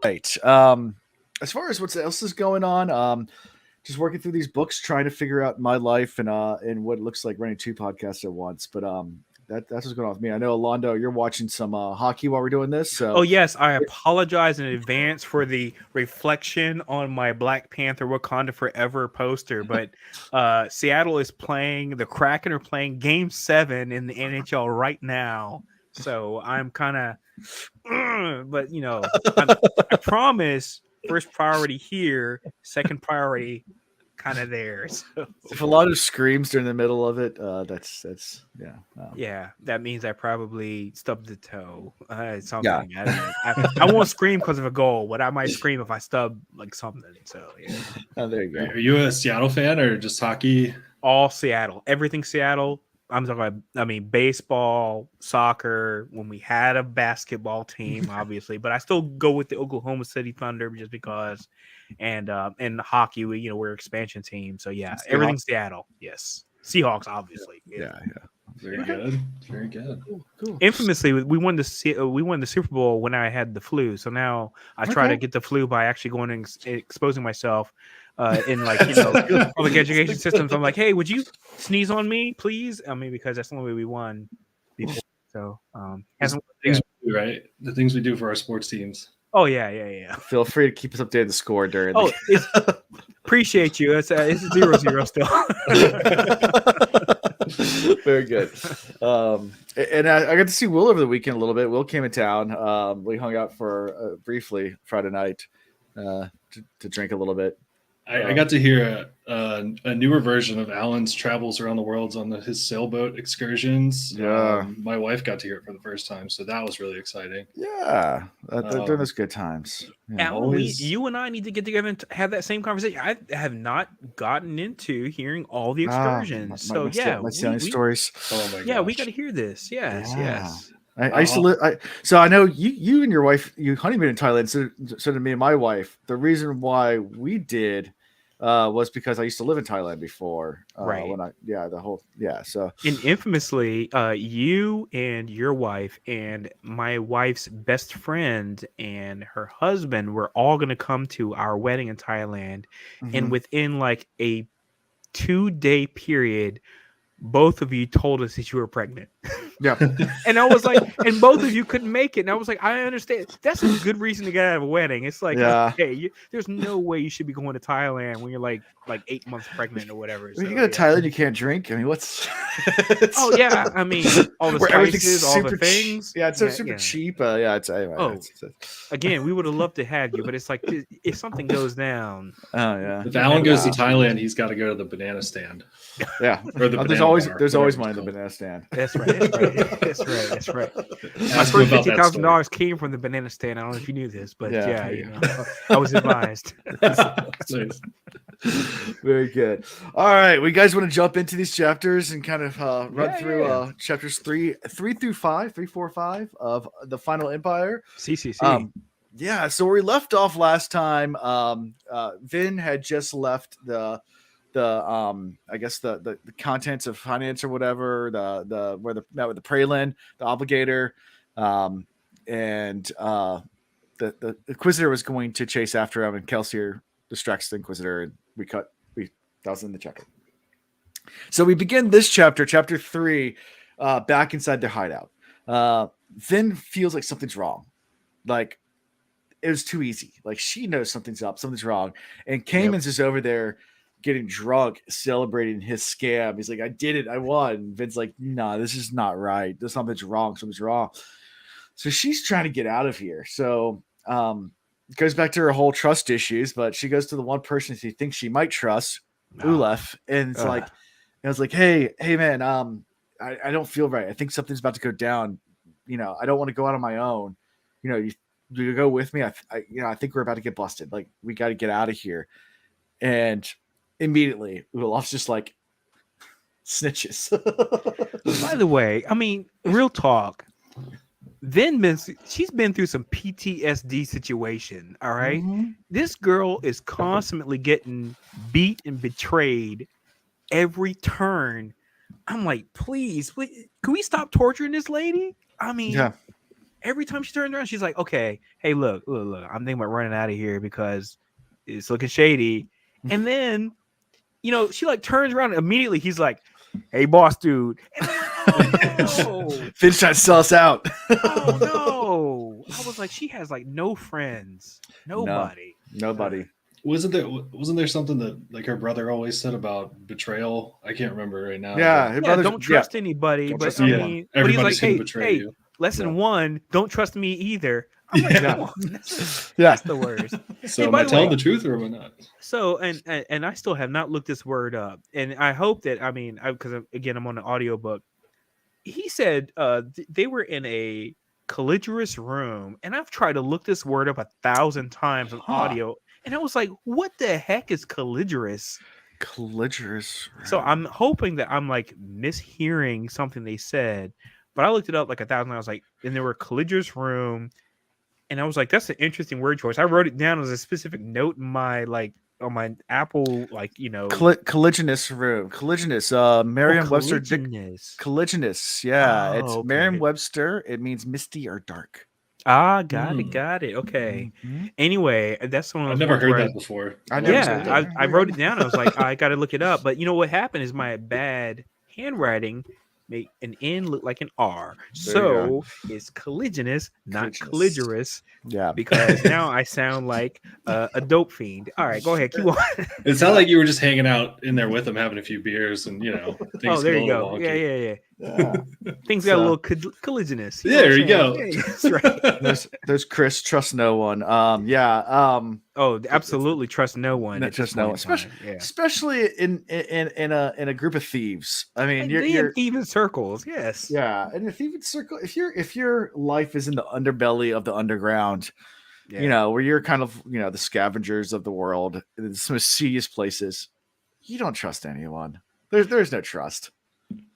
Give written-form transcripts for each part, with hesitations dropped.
right. As far as what else is going on, just working through these books, trying to figure out my life and what it looks like running two podcasts at once. But that's what's going on with me. I know, Alondo, you're watching some hockey while we're doing this. Oh So yes, I apologize in advance for the reflection on my Black Panther Wakanda Forever poster, but Seattle is playing, the Kraken are playing Game 7 in the NHL right now. So I'm kind of, but I promise, first priority here, second priority kind of there. So if a lot of screams during the middle of it, that's yeah. yeah, that means I probably stubbed the toe. Yeah. Something. I don't know. I won't scream because of a goal, but I might scream if I stub like something. So yeah, Oh, there you go. Are you a Seattle fan or just hockey? all Seattle, everything Seattle. I'm talking about, I mean, baseball, soccer, when we had a basketball team, obviously, but I still go with the Oklahoma City Thunder just because, and hockey, we're expansion team. So yeah, everything Seattle. Yes. Seahawks, obviously. Yeah. Very good. Very good. Cool. Infamously, we won the Super Bowl when I had the flu. So now I try to get the flu by actually going and exposing myself in public education systems. I'm like, hey, would you sneeze on me, please? I mean, because that's the only way we won before. So hasn't things we do, right? The things we do for our sports teams. Oh yeah. Feel free to keep us updated the score during. Appreciate you. It's 0-0 still. Very good. And I got to see Will over the weekend a little bit. Will came in town. We hung out for briefly Friday night to drink a little bit. I got to hear a newer version of Alan's travels around the world on his sailboat excursions. Yeah. My wife got to hear it for the first time, so that was really exciting. Yeah, they're those good times. Alan, you and I need to get together and have that same conversation. I have not gotten into hearing all the excursions. My stories. Oh my gosh. Yeah, we got to hear this. Yes. I used to live. So I know you and your wife, you honeymoon in Thailand. So to me and my wife, the reason why we did was because I used to live in Thailand before. Right. So and infamously, you and your wife and my wife's best friend and her husband were all going to come to our wedding in Thailand, and within like a 2-day period, both of you told us that you were pregnant. Yeah. And I was like, and both of you couldn't make it. And I was like, I understand. That's a good reason to get out of a wedding. It's like, okay, there's no way you should be going to Thailand when you're like 8 months pregnant or whatever. When you go to Thailand, you can't drink. I mean, what's? Oh yeah, I mean, all the spices, all the things. Yeah, it's so super cheap. It's anyway. Again, we would have loved to have you, but it's like if something goes down. Oh yeah. If Alan goes to Thailand, he's got to go to the banana stand. Yeah, or the there's always one in the banana stand. That's right. That's right. My first $50,000 came from the banana stand. I don't know if you knew this, but I was advised. Very good. All right, we guys want to jump into these chapters and kind of run through chapters 3 through 5, 3, 4, 5 of the Final Empire. CCC. So where we left off last time, Vin had just left the I guess the contents of finance or whatever, the where the met with the Praelin, the obligator, and the Inquisitor was going to chase after him, and Kelsier distracts the Inquisitor, and that was in the chapter. So we begin this chapter 3, back inside their hideout. Vin feels like something's wrong, like it was too easy. Like she knows something's up, something's wrong, and Cayman's just over there getting drunk, celebrating his scam. He's like, I did it, I won. Vin's like, nah, this is not right. There's something's wrong. So she's trying to get out of here. So it goes back to her whole trust issues, but she goes to the one person she thinks she might trust, Ulef, and it's like, I was like, hey man, I don't feel right. I think something's about to go down. I don't want to go out on my own. You go with me. I think we're about to get busted. Like, we got to get out of here. And immediately, Ulef's just like snitches. By the way, I mean, real talk. She's been through some PTSD situation. All right. This girl is constantly getting beat and betrayed every turn. I'm like, please, can we stop torturing this lady? I mean, every time she turns around, she's like, "Okay, hey, look, I'm thinking about running out of here because it's looking shady." And then, she like turns around and immediately he's like, "Hey, boss dude," and I'm like, "Oh no, Finn's trying to sell us out. oh no!" I was like, she has like no friends, No, nobody. nobody. Wasn't there something that like her brother always said about betrayal? I can't remember right now. Yeah, but- her Yeah, brother's don't trust anybody. Don't But trust I anyone. mean, but he's Everybody's like, gonna hey, betray hey, you. lesson Yeah. 1, don't trust me either. I'm like, Yeah. come on, that's Yeah. the worst. So Hey, am by I the telling way, the truth or am I not? so and I still have not looked this word up, and I hope that because again I'm on the audiobook. He said they were in a colligerous room, and I've tried to look this word up 1,000 times on Huh. audio, and I was like, what the heck is colligerous? Colligerous. So I'm hoping that I'm like mishearing something they said, but I looked it up like 1,000. I was like, and there were colligerous room, and I was like, that's an interesting word choice. I wrote it down as a specific note in my on my Apple Colliginous room. Colliginous. Merriam-Webster. colliginous. Colliginous. Yeah, it's Oh, okay. Merriam-Webster. It means misty or dark. Got it, Hmm. got it. Okay. Mhm. Anyway, that's one of I've those never ones heard where that before. I I'll never have to said look it that either. up. I wrote it down. I was like, I got to look it up. But you know what happened is my bad handwriting make an N look like an R. There you go. So it's colliginous, not Colliginous. colligerous, Yeah. because now I sound like a dope fiend. All right, go ahead, keep on. It sounded like you were just hanging out in there with him, having a few beers, and things Oh, there get you a little go. wonky. Yeah. Yeah. Things got a little colliginous. Yeah, there you know go. what I'm saying? Yeah, that's right. There's Chris. Trust no one. Oh, absolutely trust no one Not at this just no one, point in time. Yeah. especially in a group of thieves. I mean, They in thieving circles, yes. yeah, in a thieving circle. If your life is in the underbelly of the underground, Yeah. where you're kind of the scavengers of the world, in some mischievous places, you don't trust anyone. There's no trust.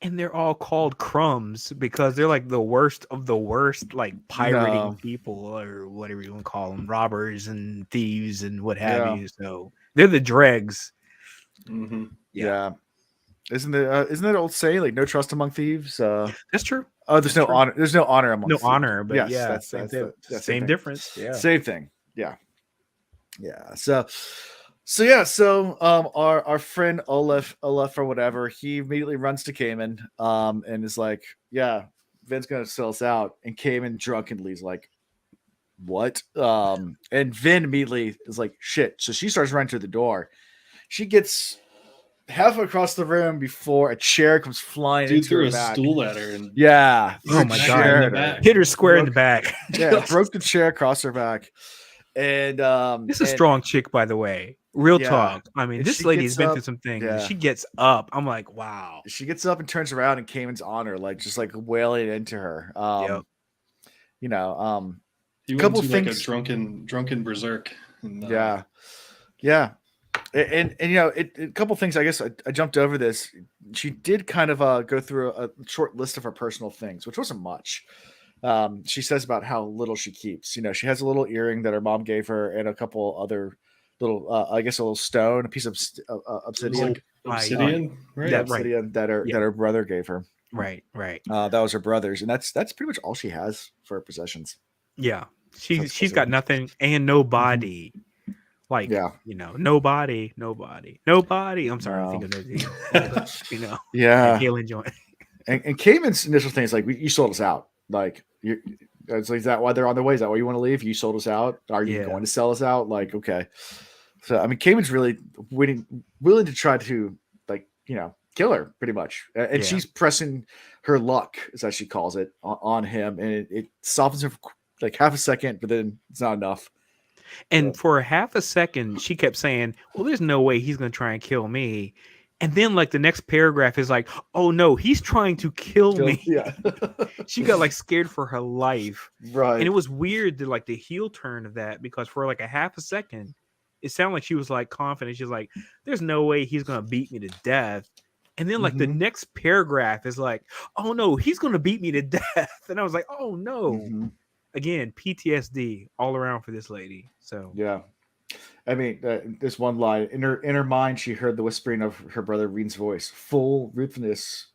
And they're all called crumbs because they're like the worst of the worst, like pirating No. people or whatever you want to call them, robbers and thieves and what have Yeah. you. So they're the dregs. Mm-hmm. Yeah. Isn't that old saying like no trust among thieves? That's true. Oh, there's That's no true. honor. There's no honor among No thieves. honor, but Yes, yeah, that's same same thing. difference. Yeah. Same thing. Yeah. Yeah. So our friend Olaf or whatever, he immediately runs to Cayman and is like, yeah, Vin's gonna sell us out. And Cayman drunkenly is like, what? And Vin immediately is like, shit. So she starts running to the door. She gets half across the room before a chair comes flying Dude into threw her a back. stool at her and Yeah. Oh my smacked God. her in the At her. back. Hit her square in the back. Yeah, broke the chair across her back. And This is a strong chick, by the way. Real Yeah. talk. I mean, And this she lady's gets been up- through some things. yeah. She gets up. I'm like, wow. she gets up and turns around and Cayman's on her, like just like wailing into her. Yep. You know, He went couple to like a things- drunken berserk. And, yeah. And a couple things. I guess I jumped over this. She did kind of go through a short list of her personal things, which wasn't much. She says about how little she keeps. She has a little earring that her mom gave her, and a couple other little, I guess, a little stone, a piece of It was obsidian, like obsidian, right? yeah, That- right. obsidian that her brother gave her. Right. That was her brother's, and that's pretty much all she has for her possessions. Yeah. Sounds She's got nothing and nobody. Like, Yeah. nobody. I'm sorry, I think of that. Yeah. Alien joint. And Cayman's initial thing is like, you sold us out. Like, it's like, is that why they're on their way? Is that why you want to leave? You sold us out. Are you Yeah. going to sell us out? Like, okay. So, I mean, Cayman's really willing to try to, like, kill her pretty much. And Yeah. she's pressing her luck, as she calls it, on him. And it softens her for like half a second, but then it's not enough. And for half a second, she kept saying, well, there's no way he's going to try and kill me. And then, like, the next paragraph is like, oh, no, he's trying to kill me. Yeah. She got, like, scared for her life. Right. And it was weird, the heel turn of that, because for, like, a half a second, it sounded like she was, like, confident. She's like, there's no way he's going to beat me to death. And then, like, the next paragraph is like, oh, no, he's going to beat me to death. And I was like, oh, no. Mhm. Again, PTSD all around for this lady. So Yeah. I mean, this one line in her mind, she heard the whispering of her brother Reen's voice, full ruthlessness.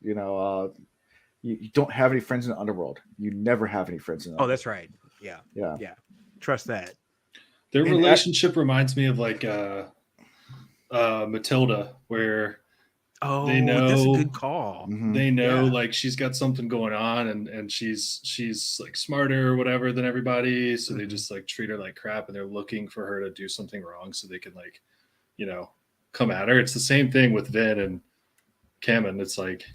You don't have any friends in the underworld. You never have any friends in the Oh, underworld. that's right. Yeah. Yeah. Yeah. Trust that. Their And relationship reminds me of like Matilda, where they Oh, that's a good know call. Mhm. Yeah. like she's got something going on, and she's like smarter or whatever than everybody, so they Mhm. just like treat her like crap, and they're looking for her to do something wrong so they can like, you know, come at her. It's the same thing with Vin and Kamen. It's like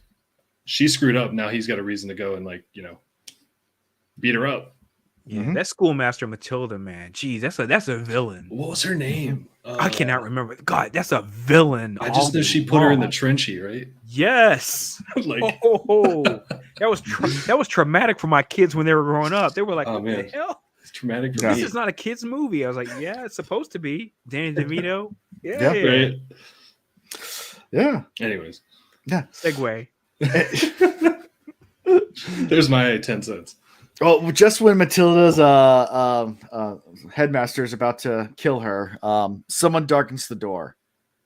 she screwed up, now he's got a reason to go and like, you know, beat her up. Yeah, Mhm. that schoolmaster Matilda, man. Geez, that's a villain. What was her name? I cannot remember. God, that's a villain. I all just know day she put her in the long. trenchy, right? Yes. Like, Oh, that was traumatic for my kids when they were growing up. They were like, oh "What man, the hell? it's traumatic for Yeah. This me. is not a kids movie." I was like, "Yeah, it's supposed to be." Danny DeVito. Yeah. Yeah. Right. Yeah. Anyways, Segue. there's my 10 cents. Well, just when Matilda's headmaster is about to kill her, someone darkens the door,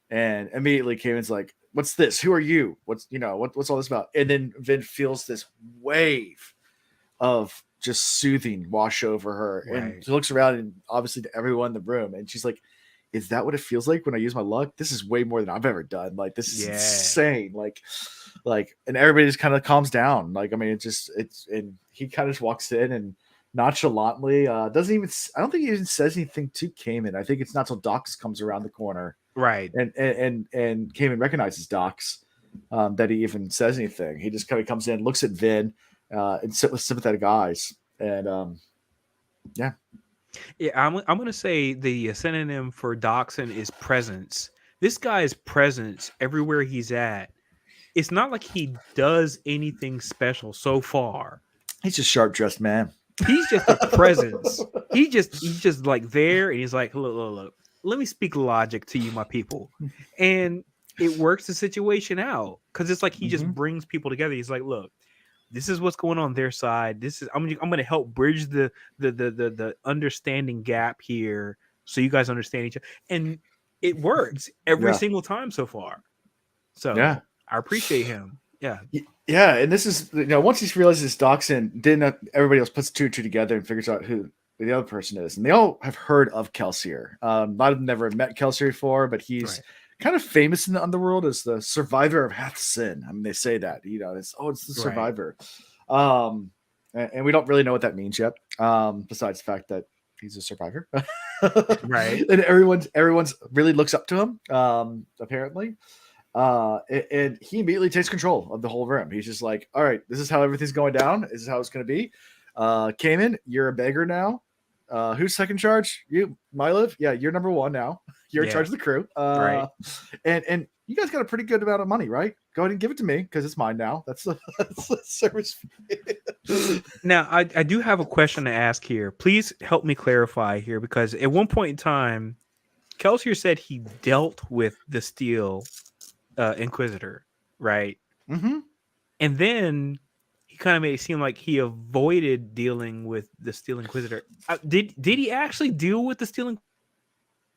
and immediately Kamen's like, "What's this? Who are you? What's what's all this about?" And then Vin feels this wave of just soothing wash over her, and Right. she looks around and obviously to everyone in the room, and she's like, "Is that what it feels like when I use my luck? This is way more than I've ever done. Like this is Yeah. insane. Like, and everybody just kind of calms down. Like, I mean, and he kind of just walks in and nonchalantly doesn't even. I don't think he even says anything to Kamen. I think it's not till Docs comes around the corner Right. and Kamen recognizes Docs that he even says anything. He just kind of comes in, looks at Vin, and sit with sympathetic eyes, and Yeah, I'm gonna say the synonym for Dachshund is presence. This guy's presence everywhere he's at. It's not like he does anything special so far. he's just sharp dressed man. He's just a presence. He's just like there, and he's like, look. Let me speak logic to you, my people, and it works the situation out because it's like he just Mhm. brings people together. He's like, look, this is what's going on their side. I'm gonna help bridge the understanding gap here, so you guys understand each other, and it works every Yeah. single time so far. So Yeah. I appreciate him. Yeah. Yeah, and this is once he realizes it's Dachshund, then everybody else puts two and two together and figures out who the other person is, and they all have heard of Kelsier. A lot of them never met Kelsier before, but he's Right. kind of famous in the underworld as the survivor of Hath Sin. I mean, they say that it's the Right. survivor, and we don't really know what that means yet. Besides the fact that he's a survivor, Right. and everyone's really looks up to him. Apparently. And he immediately takes control of the whole room. He's just like, all right, this is how everything's going down. This is how it's going to be. Kamen, you're a beggar now. Who's second charge? You, Myliv? Yeah, you're number one now. You're in Yeah. charge of the crew. Right. And you guys got a pretty good amount of money, right? Go ahead and give it to me because it's mine now. That's the service fee. Now, I do have a question to ask here. Please help me clarify here because at one point in time, Kelsier said he dealt with the Steel Inquisitor, right? Mm-hmm. And then he kind of made it seem like he avoided dealing with the Steel Inquisitor. Did he actually deal with the Steel Inquisitor?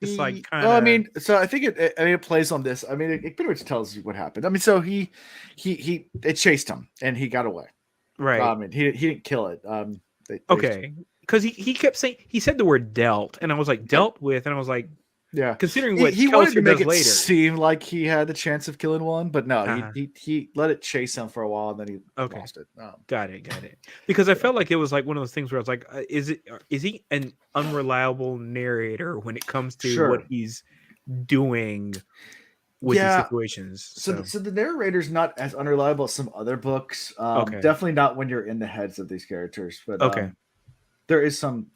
Just like kind of. Well, I mean, so I think it plays on this. I mean, it pretty much tells you what happened. I mean, so it chased him and he got away. right. I mean, he didn't kill it. Okay. Because he kept saying he said the word dealt, and I was like dealt with, and I was like, yeah. considering what He wanted to Kelsier make does it later. seem like he had the chance of killing one, but no, Uh-huh. he let it chase him for a while, and then he Okay. lost it. Got it. Because I felt like it was like one of those things where I was like, is he an unreliable narrator when it comes to Sure. what he's doing with Yeah. these situations? So the narrator's not as unreliable as some other books. Okay. Definitely not when you're in the heads of these characters, but Okay. there is some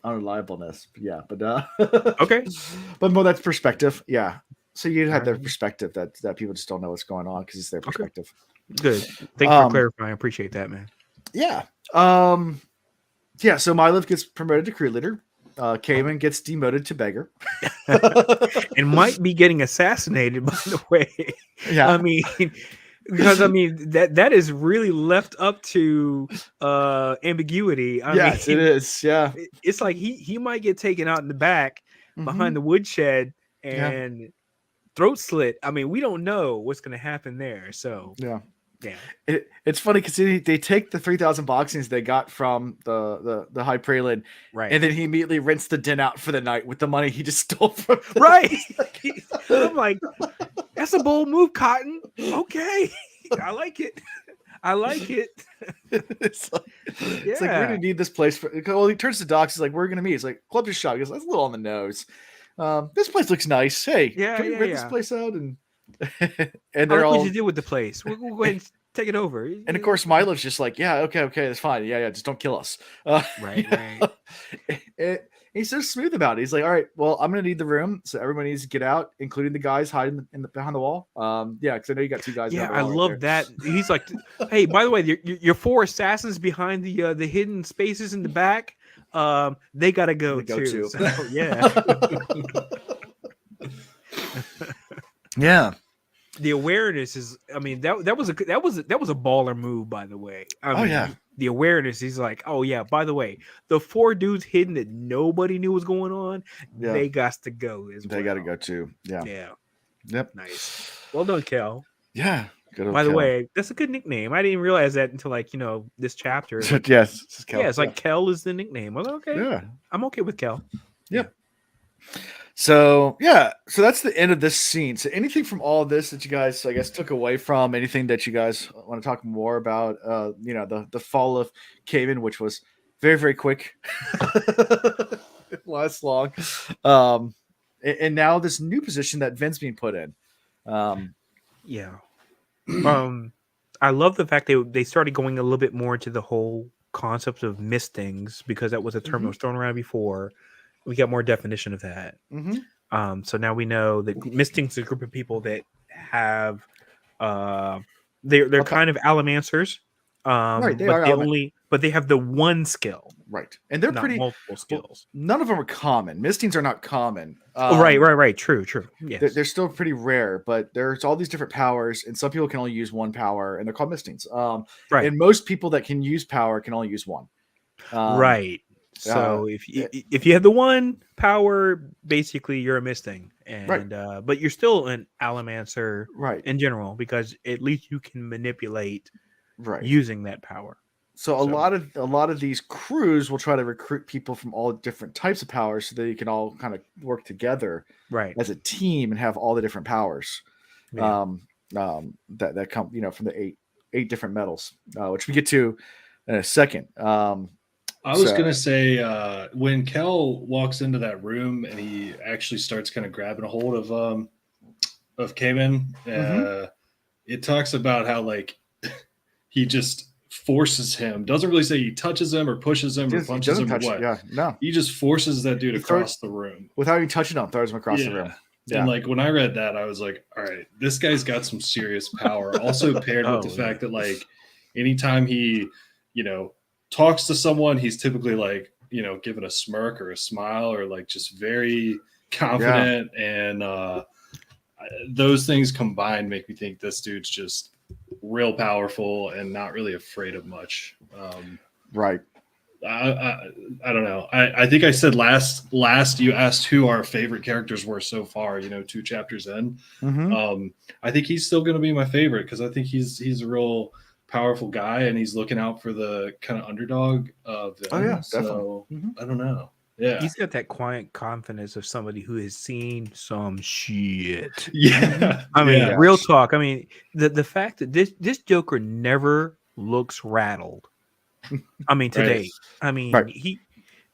unreliableness. Yeah, but Okay. but more that's perspective. Yeah. So you had their Alright. perspective that people just don't know what's going on because it's their Okay. perspective. Good. Thanks for clarifying. I appreciate that, man. Yeah. Yeah, so Myliv gets promoted to crew leader. Kamen gets demoted to beggar. And might be getting assassinated, by the way. Yeah. I mean, because that is really left up to ambiguity. Yes, it is. Yeah. It's like he might get taken out in the back behind the woodshed and throat slit. I mean, we don't know what's going to happen there. So Yeah. Yeah. It's funny because they take the 3,000 boxings they got from the High Prelin, Right. and then he immediately rents the den out for the night with the money he just stole from them. Right. I'm like, that's a bold move, Cotton. Okay. I like it. I like it. It's like we're gonna need this place for. Well, he turns to Docs. He's like, we're gonna meet. He's like, club your shop. He goes, that's a little on the nose. This place looks nice. Hey, can we rent this place out? And and they're I like all. what you did with the place. We'll go ahead and take it over. And of course, Milo's just like, yeah, okay, that's fine. Yeah, just don't kill us. Right. He's so smooth about it. He's like, all right, well, I'm gonna need the room, so everybody needs to get out, including the guys hiding behind the wall. Yeah, because I know you got two guys. Yeah, I love that. He's like, hey, by the way, your 4 assassins behind the hidden spaces in the back, they gotta go too. So, yeah. Yeah. The awareness is, I mean, that was a baller move, by the way. I mean, yeah. The awareness, he's like, oh yeah, by the way, the 4 dudes hidden that nobody knew was going on, they got to go as well. They got to go too. Yeah. Yeah. Yep. Nice. Well done, Kel. Yeah. By the way, that's a good nickname. I didn't realize that until this chapter. Like, yes. It's Kel. Yeah, it's like Kel is the nickname. I was like, okay. Yeah. I'm okay with Kel. Yep. So that's the end of this scene. So anything from all of this that you guys, I guess, took away from, anything that you guys want to talk more about, the fall of Cayman, which was very, very quick. It lasts long. And now this new position that Vin's being put in. Yeah. I love the fact they started going a little bit more into the whole concept of mistings, because that was a term that was thrown around before. We got more definition of that. Mm-hmm. So now we know that mistings is a group of people that have they're kind of allomancers. Right, but they have the one skill. Right. And they're not pretty multiple skills. Well, none of them are common. Mistings are not common. Right. True. Yes. They're still pretty rare, but there's all these different powers, and some people can only use one power, and they're called mistings. Right. And most people that can use power can only use one. Right. So if you have the one power, basically you're a misting, and but you're still an allomancer, right, in general, because at least you can manipulate using that power. So a lot of these crews will try to recruit people from all different types of powers so that you can all kind of work together as a team and have all the different powers. Yeah. That come from the eight different metals, which we get to in a second. I was going to say, when Kel walks into that room and he actually starts kind of grabbing a hold of Cayman, it talks about how he just forces him. Doesn't really say he touches him or pushes him or punches him or what. Yeah, no. He just forces that dude across the room. Without even touching him, throws him across the room. Yeah. And when I read that, I was like, all right, this guy's got some serious power. Also paired with the fact that anytime he, talks to someone, he's typically giving a smirk or a smile or just very confident. And those things combined make me think this dude's just real powerful and not really afraid of much. Right. I don't know. I think I said last you asked who our favorite characters were so far, 2 chapters in. I think he's still going to be my favorite because I think he's a real powerful guy and he's looking out for the kind of underdog of them. Oh yeah, so I don't know. Yeah, he's got that quiet confidence of somebody who has seen some shit. Yeah, I mean, real talk. I mean, the fact that this Joker never looks rattled. I mean, today. I mean,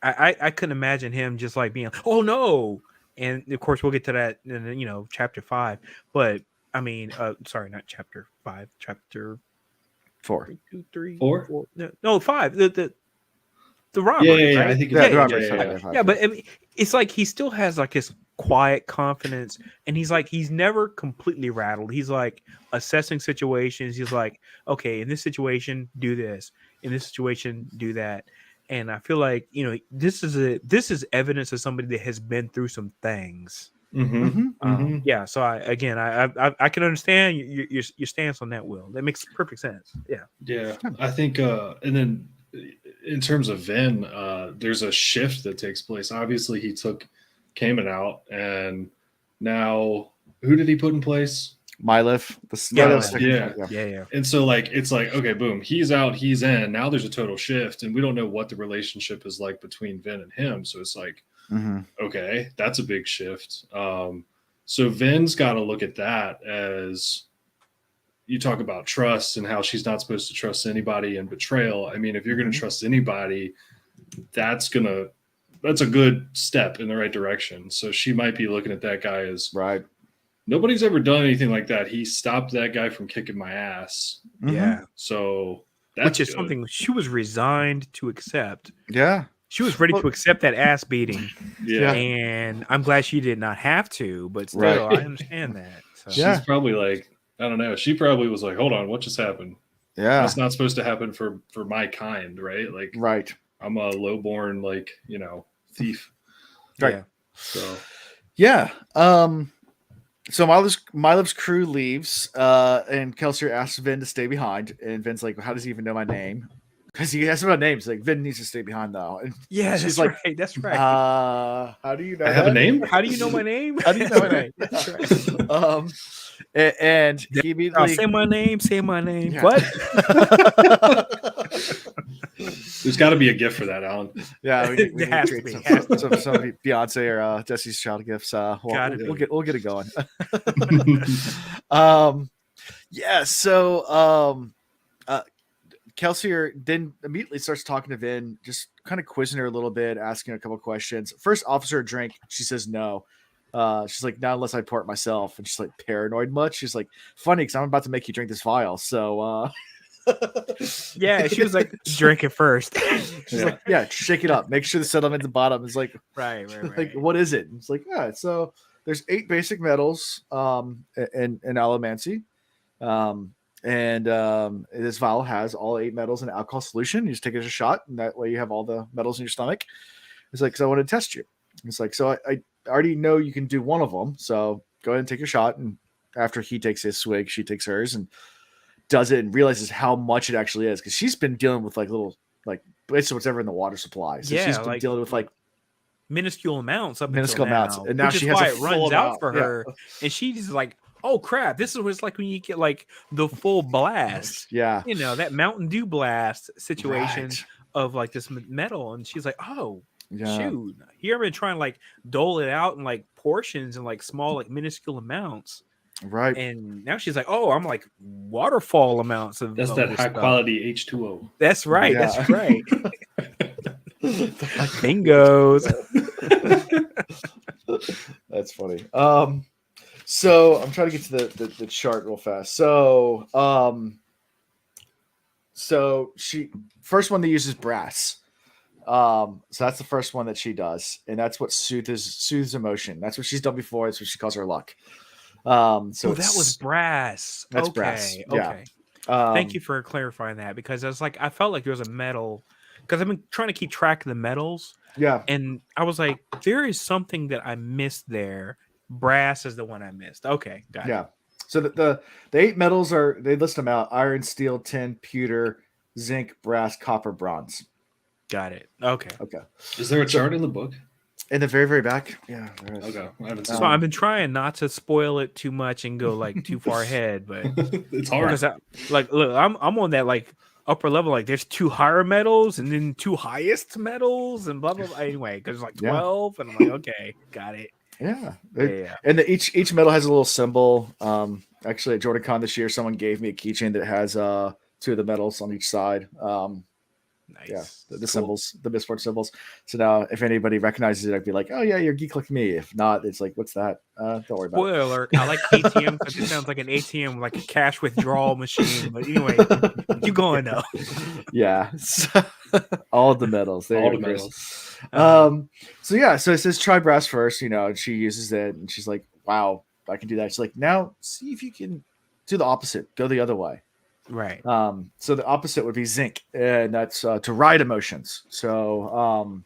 I couldn't imagine him just being, oh no. And of course, we'll get to that in chapter 5. But I mean, sorry, not chapter 5, chapter 4. 2, 3, 4? 4. No, 5. The robbery. Yeah, right? I think the robbery. Yeah, but I mean, it's he still has his quiet confidence, and he's never completely rattled. He's assessing situations. He's okay, in this situation, do this. In this situation, do that. And I feel this is evidence of somebody that has been through some things. Yeah. So I can understand your stance on that, Will. That makes perfect sense. Yeah. Yeah. I think, and then in terms of Vin, there's a shift that takes place. Obviously, he took Cayman out, and now who did he put in place? Mylif. Yeah. And so like it's like, okay, boom, he's out, he's in. Now there's a total shift, and we don't know what the relationship is like between Vin and him. So it's like, okay, that's a big shift. So Vin's got to look at that as, you talk about trust and how she's not supposed to trust anybody, and betrayal. I mean, if you're going to trust anybody, that's a good step in the right direction. So she might be looking at that guy as, right. Nobody's ever done anything like that. He stopped that guy from kicking my ass. Yeah. So that's which is good. something she was resigned to accept. Yeah. She was ready to accept that ass beating. Yeah. And I'm glad she did not have to, but still, I understand that. So. She's probably like, I don't know. She probably was like, hold on, what just happened? Yeah. That's not supposed to happen for my kind, right? Like, right. I'm a lowborn, like, thief. Right. Yeah. So, yeah. So Mylif's crew leaves, and Kelsier asks Vin to stay behind, and Vin's like, well, how does he even know my name? Because he has about names. Like, Vin needs to stay behind though. And yeah, she's that's like, right. That's right. How do you know? I have a name? How do you know my name? How do you know my name? That's right. And he immediately say my name. Say my name. Yeah. What? There's got to be a gift for that, Alan. Yeah, we need has to to be. create some Beyonce or Destiny's Child gifts. We'll get it going. Yeah. So Kelsier then immediately starts talking to Vin, just kind of quizzing her a little bit, asking her a couple of questions. First, offer a drink. She says no. She's like, not unless I pour it myself. And she's like, paranoid much? She's like, funny, because I'm about to make you drink this vial. So yeah, she was like, drink it first. She's like, yeah, shake it up. Make sure the settlement at the bottom is like, right. Like, what is it? And it's like, yeah, so there's 8 basic metals in allomancy. This vial has all 8 metals in an alcohol solution. You just take it as a shot, and that way you have all the metals in your stomach. It's like, because I want to test you. It's like, so I already know you can do one of them, so go ahead and take your shot. And after he takes his swig, she takes hers and does it and realizes how much it actually is, because she's been dealing with like little, like basically whatever in the water supply. So she's been dealing with like minuscule amounts and now she has it runs out for her, and she's like, oh crap, this is what it's like when you get like the full blast. Yeah, that Mountain Dew blast situation of like this metal, and she's like, oh shoot, here I've been trying to like dole it out in like portions and like small, like minuscule amounts. Right. And now she's like, oh, I'm like waterfall amounts of that's that high quality H2O. That's right. Yeah. That's right. Bingos. That's funny. So I'm trying to get to the chart real fast. So she first one that uses brass. So that's the first one that she does, and that's what soothes emotion. That's what she's done before. That's what she calls her luck. So that was brass. That's brass. Yeah. Okay. Thank you for clarifying that, because I was like, I felt like there was a metal, because I've been trying to keep track of the metals. Yeah. And I was like, there is something that I missed there. Brass is the one I missed. Okay. Got it. Yeah. So the 8 metals they list them out: iron, steel, tin, pewter, zinc, brass, copper, bronze. Got it. Okay. Is there a chart in the book? In the very, very back. Yeah. Okay. So I've been trying not to spoil it too much and go like too far ahead, but it's hard. Because look, I'm on that like upper level. Like there's 2 higher metals and then 2 highest metals and blah blah blah. Anyway, because like 12, and I'm like, okay, got it. Yeah. And each metal has a little symbol. Actually, at JordanCon this year, someone gave me a keychain that has 2 of the metals on each side. Nice. Yeah, the symbols, the Mistborn symbols. So now, if anybody recognizes it, I'd be like, "Oh yeah, you're geek like me." If not, it's like, "What's that?" Don't worry about it. Spoiler alert! I like ATM because it sounds like an ATM, like a cash withdrawal machine. But anyway, keep going though. Yeah, all the metals. All the metals. So it says try brass first, and she uses it, and she's like, "Wow, I can do that." She's like, "Now see if you can do the opposite. Go the other way." Right. So the opposite would be zinc, and that's to ride emotions. So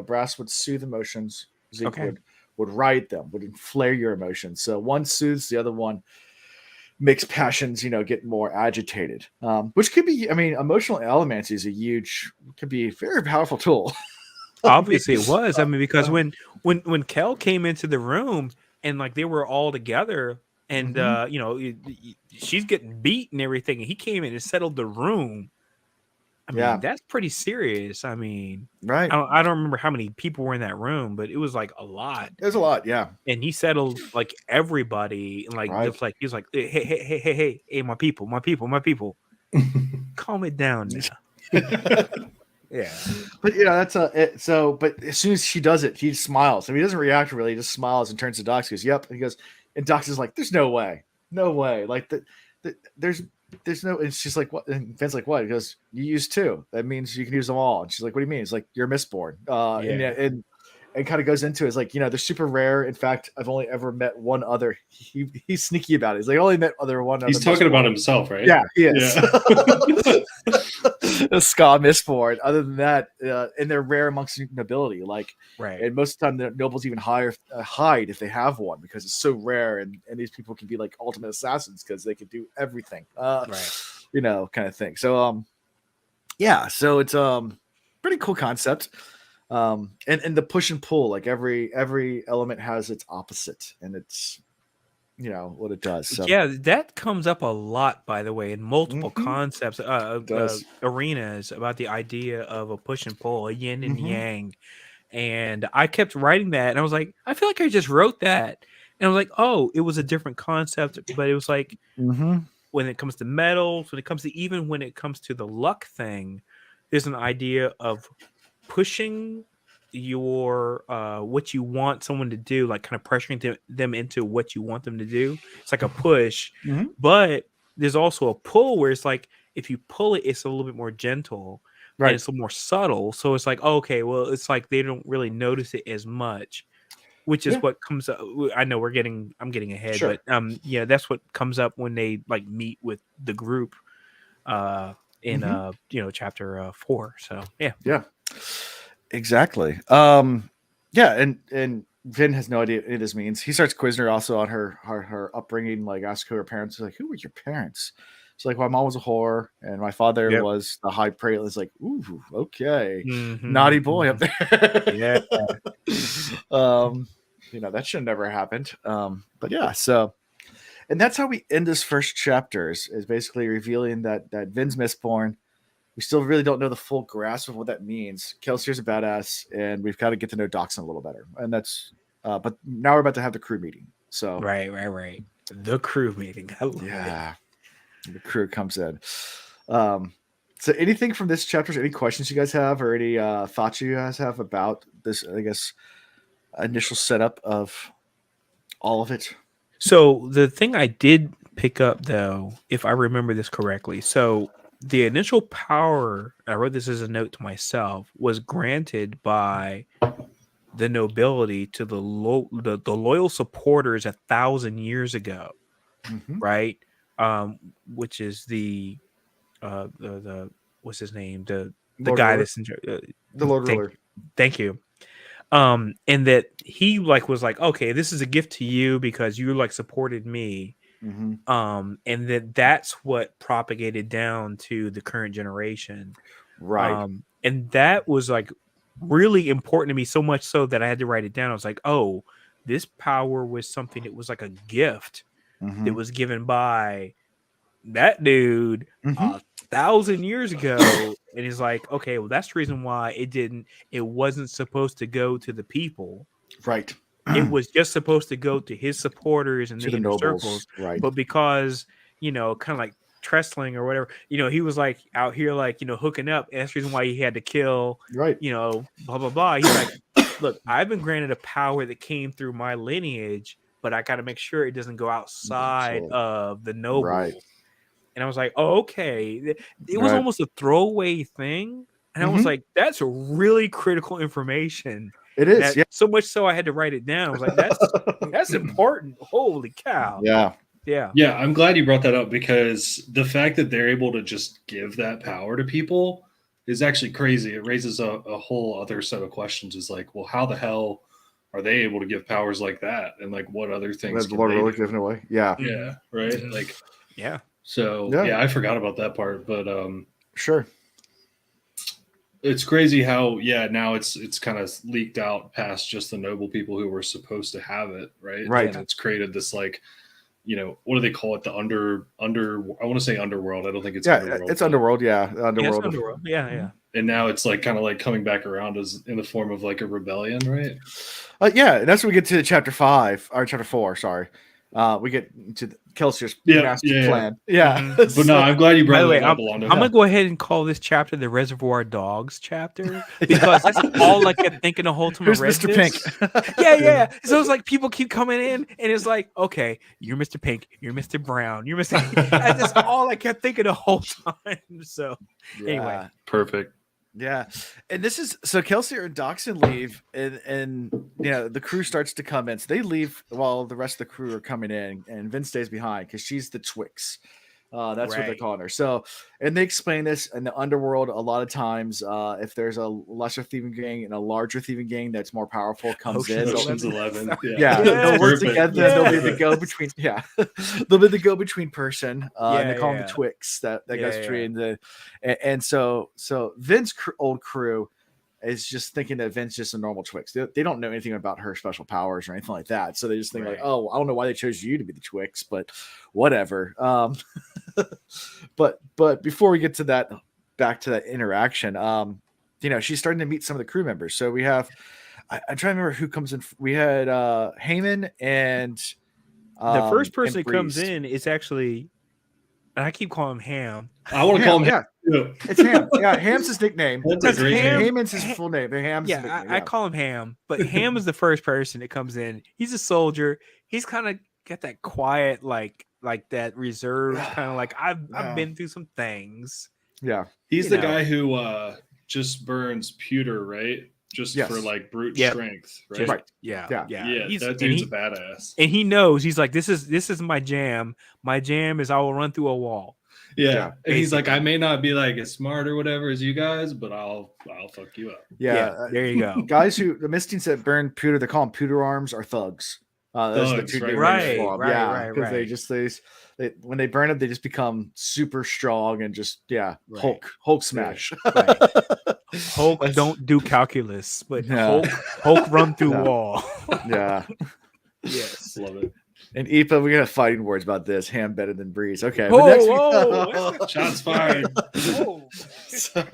brass would soothe emotions. Zinc would ride them, would inflare your emotions. So one soothes, the other one makes passions, get more agitated. Which could be, emotional allomancy could be a very powerful tool. Obviously, it was. Because when Kel came into the room and like they were all together, and Mhm. she's getting beat and everything, and he came in and settled the room. I mean, Yeah. that's pretty serious. I mean, Right. I don't remember how many people were in that room, but it was like a lot. There's a lot. Yeah. And he settled like everybody, and like Right. just like he's like, hey, my people, calm it down now. Yeah, But that's so. But as soon as she does it, he smiles. I mean, he doesn't react really. He just smiles and turns to Doc. He goes, "Yep." And he goes, and Doc's is like, "There's no way, no way. Like there's no." And she's like, "What?" And Finn's like, "What?" He goes, "You use two. That means you can use them all." And she's like, "What do you mean?" It's like, "You're Mistborn." yeah. And kind of goes into it. It's like, they're super rare. In fact, I've only ever met one other. He's sneaky about it. He's like, I only met one other. He's talking about Mistborn. himself, right? Yeah, he is. Yeah. A Ska Mistborn. Other than that, and they're rare amongst nobility. Like, Right. and most of the time, the nobles even hide if they have one because it's so rare. And these people can be like ultimate assassins because they can do everything. Right. Kind of thing. So, yeah. So it's pretty cool concept. And the push and pull, like every element has its opposite, and it's what it does. So Yeah, that comes up a lot, by the way, in multiple Mhm. concepts, does. arenas about the idea of a push and pull, a yin and Mhm. yang. And I kept writing that, and I was like, I feel like I just wrote that. And I was like, oh, it was a different concept, but it was like Mhm. when it comes to metals, when it comes to the luck thing, there's an idea of pushing your what you want someone to do, like kind of pressuring them into what you want them to do. It's like a push, Mhm. but there's also a pull where it's like if you pull it, it's a little bit more gentle and Right. it's a little more subtle. So it's like, okay, well, it's like they don't really notice it as much, which is Yeah. what comes up. I know I'm getting ahead, Sure. but yeah, that's what comes up when they like meet with the group in Mhm. chapter 4. So yeah. Yeah. Exactly. Yeah, and Vin has no idea what this means. He starts quizzing her also on her upbringing, like ask who her parents. He's like, who were your parents? She's like, my mom was a whore and my father Yep. was the high praetor. It's like, ooh, okay, naughty boy up Mhm. there. Yeah. um, that should have never happened. But yeah, so and that's how we end this first chapter is basically revealing that Vin's Mistborn. We still really don't know the full grasp of what that means. Kelsier's a badass, and we've got to get to know Doxson a little better. And that's, but now we're about to have the crew meeting. So Right. The crew meeting. I love it. yeah, the crew comes in. So anything from this chapter? Any questions you guys have, or any thoughts you guys have about this? I guess initial setup of all of it. So the thing I did pick up though, if I remember this correctly, so the initial power, I wrote this as a note to myself, was granted by the nobility to the loyal supporters 1,000 years ago, Mm-hmm. right? Which is the what's his name, the Lord guy Ruler, that's in, the Lord thank Ruler. thank you. And that he like was like, okay, this is a gift to you because you like supported me. Mm-hmm. And that's what propagated down to the current generation. Right. And that was like really important to me, so much so that I had to write it down. I was like, oh, this power was something that was like a gift that Mm-hmm. was given by that dude Mm-hmm. 1,000 years ago. And he's like, okay, well, that's the reason why it wasn't supposed to go to the people. Right. It was just supposed to go to his supporters and To the the inner nobles. circles. Right. But because, kind of like Tressling or whatever, he was like out here, like, hooking up. And that's the reason why he had to kill, Right. blah, blah, blah. He's like, look, I've been granted a power that came through my lineage, but I got to make sure it doesn't go outside So, of the right. nobles. And I was like, oh, okay. It was Right. almost a throwaway thing. And I was Mm-hmm. like, that's really critical information. It is. That Yeah. so much so I had to write it down. I was like, that's important. Holy cow. Yeah. Yeah. Yeah, I'm glad you brought that up because the fact that they're able to just give that power to people is actually crazy. It raises a whole other set of questions. Is like, well, how the hell are they able to give powers like that? And like, what other things The can Lord they Ruler do? giving away. Yeah. Yeah, right. Mhm. Like, Yeah. so Yeah. yeah, I forgot about that part, but Sure. it's crazy how now it's kind of leaked out past just the noble people who were supposed to have it, right? Right. And it's created this like what do they call it? The under. I want to say underworld. I don't think it's underworld. It's underworld. Yeah, Underworld. Yeah, underworld. Yeah. And now it's like kind of like coming back around as in the form of like a rebellion, right? Yeah, that's when we get to chapter 5 or chapter 4. Sorry, we get to Kelsier's master plan. Yeah, Mm-hmm. But no, I'm glad you brought that up. I'm gonna go ahead and call this chapter the Reservoir Dogs chapter because that's all I kept thinking the whole time. Who's Mr. Pink? Yeah. So it's like people keep coming in, and it's like, okay, you're Mr. Pink, you're Mr. Brown, you're Mr. That's all I kept thinking the whole time. So anyway, perfect. Yeah, and this is so Kelsier and Doxson leave, and the crew starts to come in. So they leave while the rest of the crew are coming in, and Vin stays behind because she's the Twix. That's what they're calling her. So, and they explain this in the underworld. A lot of times, if there's a lesser thieving gang and a larger thieving gang that's more powerful comes in, Ocean's 11. They'll work together. They'll be the go between. Yeah, they'll be the go between person. And they call them the Twix that goes between the. And so Vin's old crew is just thinking that Vin's just a normal Twix. They don't know anything about her special powers or anything like that. So they just think like, oh, I don't know why they chose you to be the Twix, but whatever. But before we get to that, back to that interaction, she's starting to meet some of the crew members. So we have, I'm trying to remember who comes in. We had Heyman and the first person that comes in is actually, and I keep calling him Ham. I want to call him Ham. Yeah. It's Ham. Yeah, Ham's his nickname. That's a great name. Heyman's his full name. Ham's his nickname. I call him Ham, but Ham is the first person that comes in. He's a soldier. He's kind of got that quiet, like that reserved kind of like I've been through some things. Yeah, he's the guy who just burns pewter, right? Just for like brute strength, right? Yeah. That dude's a badass, and he knows. He's like, this is my jam. My jam is I will run through a wall. Yeah. And he's like, I may not be like as smart or whatever as you guys, but I'll fuck you up. Yeah, there you go. Guys who the Mistings that burn pewter, they call them pewter arms or thugs. Those are the two right. Because they when they burn it, they just become super strong and just Hulk smash. Right. Hulk don't do calculus, but Hulk run through wall. Yes, love it. And Ipa, we got fighting words about this. Ham better than Breeze. Okay. Shots fired. So,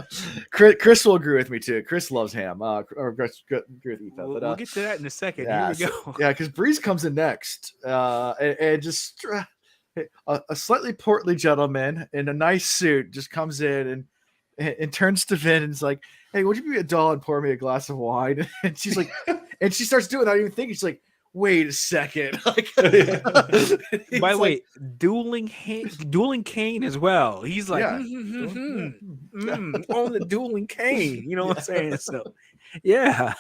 Chris will agree with me too. Chris loves Ham. Or agree with Ipa. We'll get to that in a second. Yeah, Here we go. Because Breeze comes in next, and just a slightly portly gentleman in a nice suit just comes in and turns to Vin and is like, "Hey, would you be a doll and pour me a glass of wine?" And she's like, and she starts doing it without even thinking. She's like, wait a second. By the way, dueling cane as well. He's like, on the dueling cane. You know what I'm saying? So, yeah,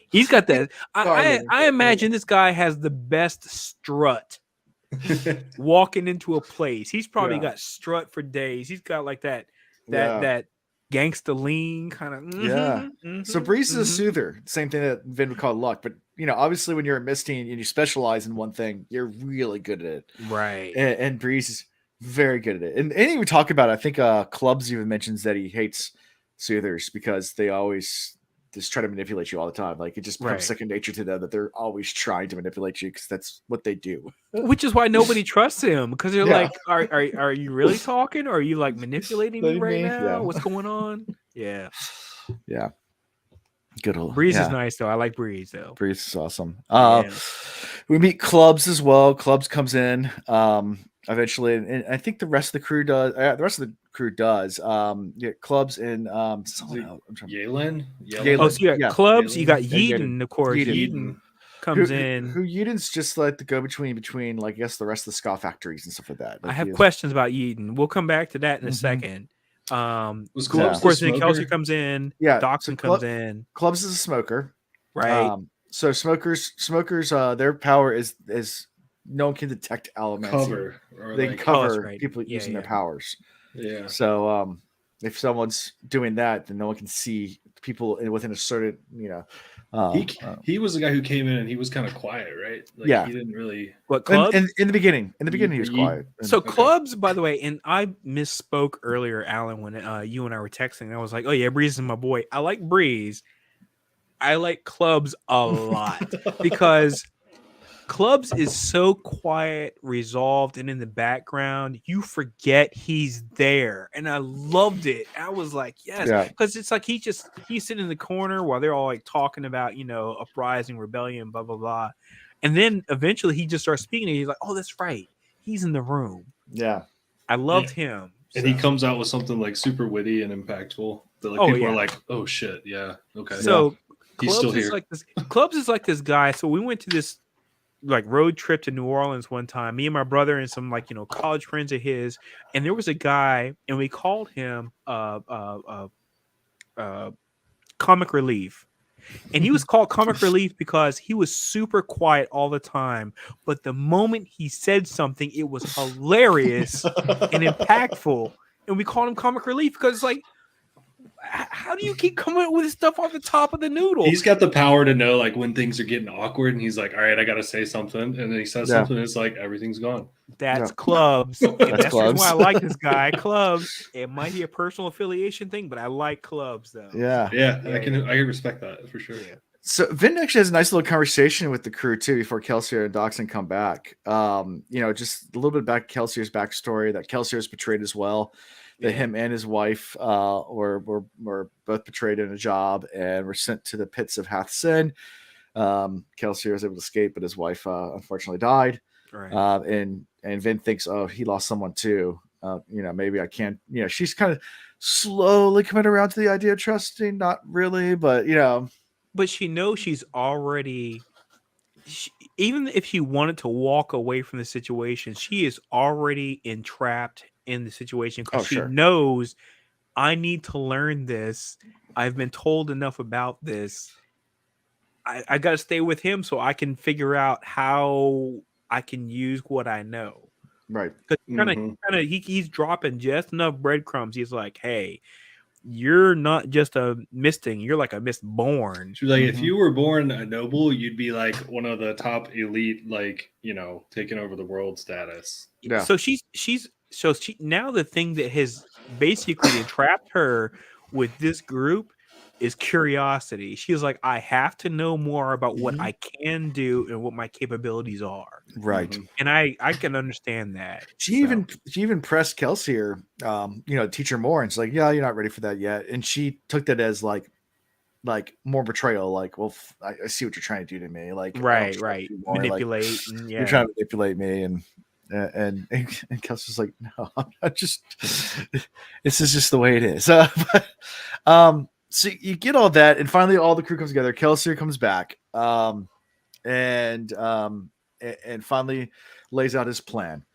he's got that. I imagine this guy has the best strut walking into a place. He's probably got strut for days. He's got like that gangsta lean kind of. So Breeze is a soother, same thing that Vin would call luck, but obviously when you're a Misty and you specialize in one thing, you're really good at it, right? And Breeze is very good at it. And we talk about it, I think Clubs even mentions that he hates soothers because they always just try to manipulate you all the time. Like it just becomes second nature to them that they're always trying to manipulate you because that's what they do. Which is why nobody trusts him because they're like, are you really talking or are you like manipulating me right now? Yeah. What's going on? Yeah. Good old Breeze is nice though. I like Breeze though. Breeze is awesome. We meet Clubs as well. Clubs comes in eventually, and I think the rest of the crew does. Clubs and Yalen. Oh, so you got Clubs. You got Yeadon, of course. Yeadon comes in. Who Yeadon's just like the go between like I guess the rest of the ska factories and stuff like that. Like I have questions about Yeadon. We'll come back to that in a second. Was of course, then Kelsier comes in. Doxson comes in. Clubs is a smoker, right? So smokers, their power is no one can detect elements. They can cover people using their powers. Yeah. So if someone's doing that, then no one can see people within a certain, he was the guy who came in and he was kind of quiet, right? Like, he didn't really. What Clubs? In the beginning, he was quiet. So Clubs, by the way, and I misspoke earlier, Alan, when you and I were texting. I was like, "Oh yeah, Breeze is my boy." I like Breeze. I like Clubs a lot because Clubs is so quiet, resolved, and in the background, you forget he's there. And I loved it. I was like, yes, Yeah. because it's like he's sitting in the corner while they're all like talking about, uprising, rebellion, blah blah blah. And then eventually he just starts speaking and he's like, oh, that's right. He's in the room. Yeah. I loved him. And he comes out with something like super witty and impactful that like people are like, oh shit, yeah, okay. So he's still Clubs is here. like this. Clubs is like this guy. So we went to this like road trip to New Orleans one time, me and my brother and some college friends of his, and there was a guy and we called him comic relief. And he was called comic relief because he was super quiet all the time, but the moment he said something, it was hilarious and impactful, and we called him comic relief because it's like, how do you keep coming up with stuff off the top of the noodle? He's got the power to know like when things are getting awkward, and he's like, all right, I gotta say something, and then he says something, and it's like everything's gone. That's Clubs. That's the reason why I like this guy. Clubs. It might be a personal affiliation thing, but I like Clubs though. Yeah. I can respect that for sure. Yeah. So Vin actually has a nice little conversation with the crew too before Kelsier and Doxson come back. Just a little bit about Kelsier's backstory, that Kelsier is betrayed as well. That him and his wife were both betrayed in a job and were sent to the pits of Hath Sin. Kelsier was able to escape, but his wife unfortunately died. Right. And Vin thinks, oh, he lost someone too. Maybe I can't. She's kind of slowly coming around to the idea of trusting. Not really, but But she knows she's already. Even if she wanted to walk away from the situation, she is already entrapped in the situation because she knows I need to learn this. I've been told enough about this. I got to stay with him so I can figure out how I can use what I know. Right. Because he's dropping just enough breadcrumbs. He's like, hey, you're not just a misting, you're like a mistborn. She's like, if you were born a noble, you'd be like one of the top elite, taking over the world status. Yeah. So she now the thing that has basically entrapped her with this group is curiosity. She's like, I have to know more about what I can do and what my capabilities are. Right. And I can understand that. She even pressed Kelsier, teach her more. And she's like, yeah, you're not ready for that yet. And she took that as like more betrayal. Like, well, I see what you're trying to do to me. Like, right. Manipulate. Like, you're trying to manipulate me. And Kelsier's like, no, I'm not just, this is just the way it is. So you get all that, and finally all the crew comes together. Kelsier comes back, and finally lays out his plan.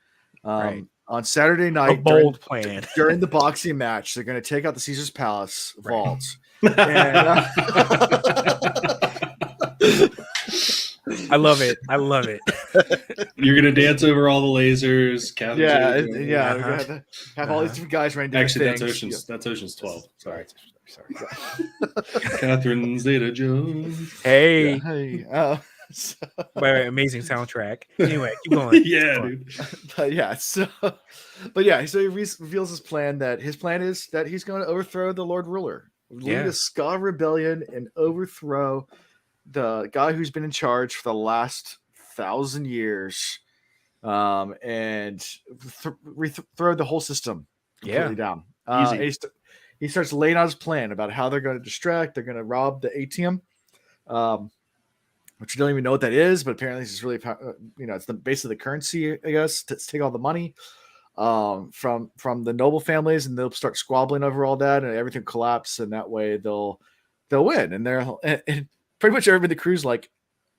Right. On Saturday night, a bold plan during the boxing match, they're going to take out the Caesar's Palace vaults. I love it. You're gonna dance over all the lasers. Have all these different guys running. Actually, that's Ocean's 12. Sorry. Catherine Zeta-Jones. Hey. Hey. Amazing soundtrack. Anyway, keep going. Dude. So he reveals his plan. That his plan is that he's going to overthrow the Lord Ruler, lead a Ska rebellion, and overthrow the guy who's been in charge for the last 1,000 years, and throw the whole system completely down. He starts laying out his plan about how they're going to distract. They're going to rob the ATM, which you don't even know what that is, but apparently it's really, it's basically the currency, I guess, to take all the money from the noble families, and they'll start squabbling over all that, and everything collapse, and that way they'll win. And and pretty much everybody in the crew's like,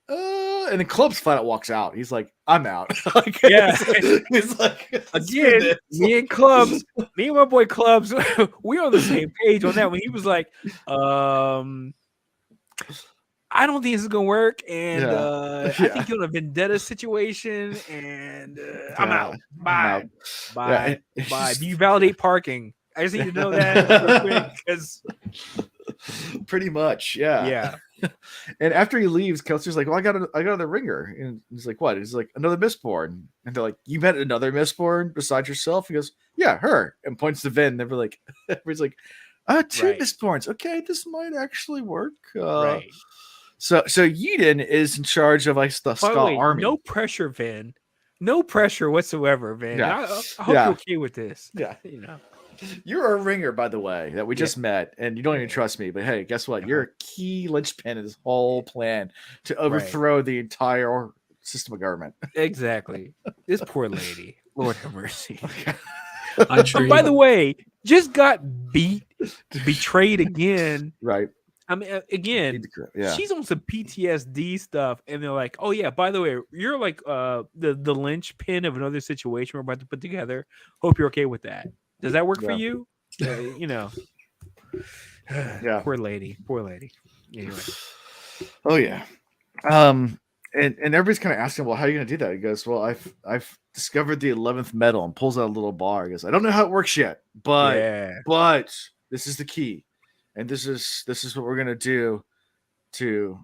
and then Clubs flat out walks out. He's like, I'm out. He's like, again, me and my boy Clubs, we're on the same page on that when he was like, I don't think this is gonna work, and I think you're in a vendetta situation, and I'm out. Bye. Do you validate parking? I just need to know that real quick, because pretty much, yeah. And after he leaves, Kelsier's like, well, I got another ringer. And he's like, what? He's like, another Mistborn. And they're like, you met another Mistborn besides yourself? He goes, yeah, her. And points to Vin. They're like, everybody's like, two Mistborns. Okay, this might actually work. Right. So Yeden is in charge of like the By the Ska way, army. no pressure, Vin. No pressure whatsoever, Vin. Yeah. I hope you're okay with this. Yeah. You know. You're a ringer, by the way, that we just met, and you don't even trust me. But hey, guess what? You're a key linchpin in this whole plan to overthrow the entire system of government. Exactly. This poor lady. Lord have mercy. I'm sure. By the way, just got betrayed again. Right. I mean, again, she's on some PTSD stuff, and they're like, "Oh yeah, by the way, you're like the linchpin of another situation we're about to put together. Hope you're okay with that. Does that work for you? You know." Yeah. Poor lady. Anyway. Oh yeah. And everybody's kind of asking, well, how are you going to do that? He goes, well, I've discovered the 11th metal, and pulls out a little bar. He goes, I don't know how it works yet, but this is the key, and this is what we're going to do to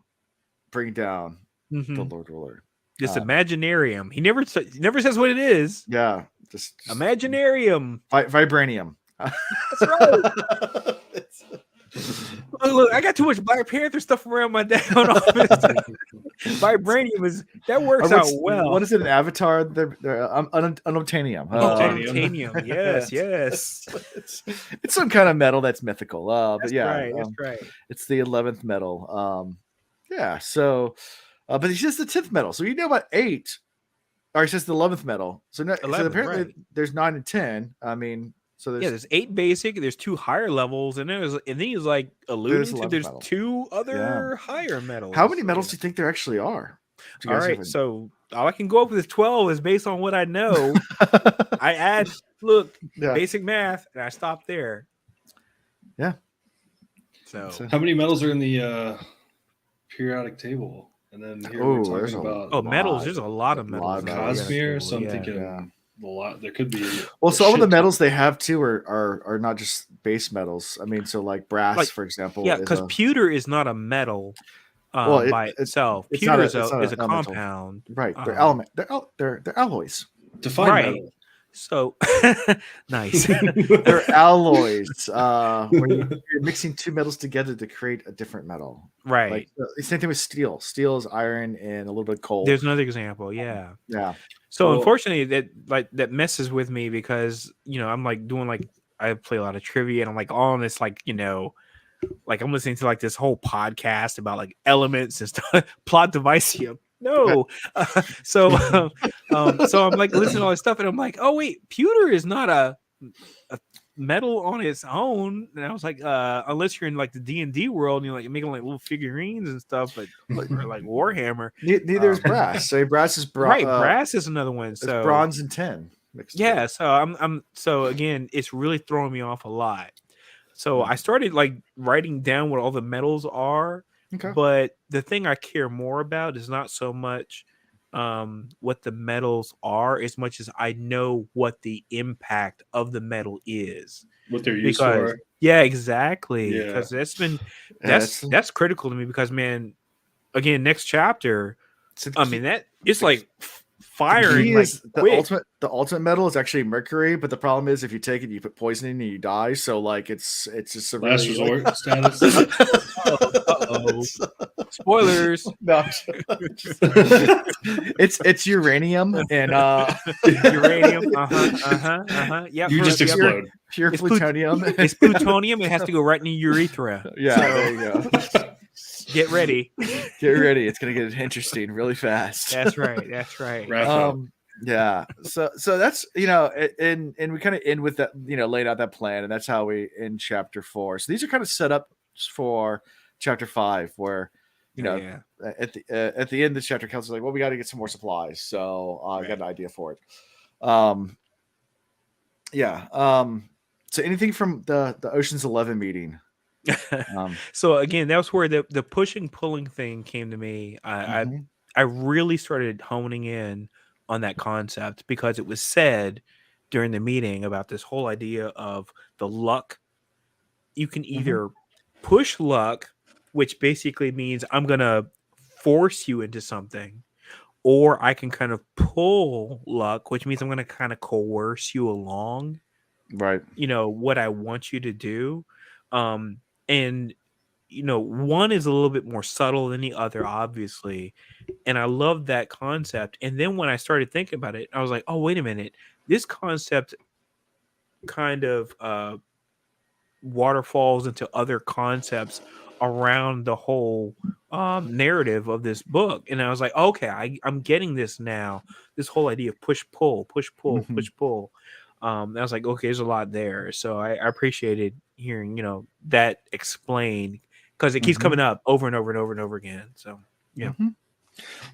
bring down the Lord Ruler. This Imaginarium. He never says what it is. Yeah, just Imaginarium. Vibranium. That's right. Look, I got too much Black Panther stuff around my down office. Vibranium that works out well. What is it? An Avatar? They're unobtainium. Unobtainium. Yes. It's some kind of metal that's mythical. That's right. It's the 11th metal. Yeah. So, but he says the 10th metal. So you know about 8. Or he says the 11th metal. So apparently there's 9 and 10. I mean. So there's 8 basic, there's 2 higher levels, and then he's like alluding to there's metal. 2 other higher metals. How many metals do you think there actually are? All right, so all I can go up with is 12 is based on what I know. I add basic math, and I stop there. Yeah. So how many metals are in the periodic table? And then here we're talking about metals. There's a lot of metals. Cosmere, so I'm thinking. A lot. There could be. Well, some of the metals they have too are not just base metals. I mean, so like brass, for example. Yeah, because pewter is not a metal by itself. Pewter is a compound. Right. They're element. They're alloys. Define metal. So nice. They're alloys. Where you're mixing 2 metals together to create a different metal. Right. Like same thing with steel. Steel is iron and a little bit of coal. There's another example. Yeah. Yeah. So unfortunately, that messes with me because I'm like doing I play a lot of trivia and I'm like on this like I'm listening to like this whole podcast about like elements and stuff. Plot devicium. No. So I'm like listening to all this stuff and I'm like, oh wait, pewter is not a metal on its own. And I was like, unless you're in like the D&D world and you're like making like little figurines and stuff, but or like Warhammer. Neither is brass. So brass is right. Brass is another one. So bronze and tin. Yeah. So I'm so again, it's really throwing me off a lot. So I started like writing down what all the metals are. Okay. But the thing I care more about is not so much what the metals are as much as I know what the impact of the metal is. What they're used for. Yeah, exactly. Because that's critical to me because man, again, next chapter, it's like firing the ultimate metal is actually mercury, but the problem is if you take it, you put poison in and you die. So like it's just a last resort status. Spoilers. No, it's uranium and uranium. Yeah, you just explode. Pure plutonium. It's plutonium. It has to go right in your urethra. Yeah, there you go. Get ready. Get ready. It's gonna get interesting really fast. That's right. Yeah. So that's and we kind of end with that, laying out that plan, and that's how we end chapter 4. So these are kind of set up for chapter 5, where at the end of the chapter, Kelsier like, well, we got to get some more supplies. So I got an idea for it. So anything from the Ocean's 11 meeting? So again, that was where the pushing pulling thing came to me. I really started honing in on that concept because it was said during the meeting about this whole idea of the luck. You can either push luck, which basically means I'm gonna force you into something, or I can kind of pull luck, which means I'm gonna kind of coerce you along. Right. What I want you to do. And one is a little bit more subtle than the other, obviously. And I love that concept. And then when I started thinking about it, I was like, oh, wait a minute. This concept kind of waterfalls into other concepts around the whole narrative of this book. And I was like, okay, I'm getting this now. This whole idea of push pull, push pull, Mhm. push pull. I was like, okay, there's a lot there. So I appreciated hearing, that explained, because it keeps coming up over and over and over and over again. So yeah.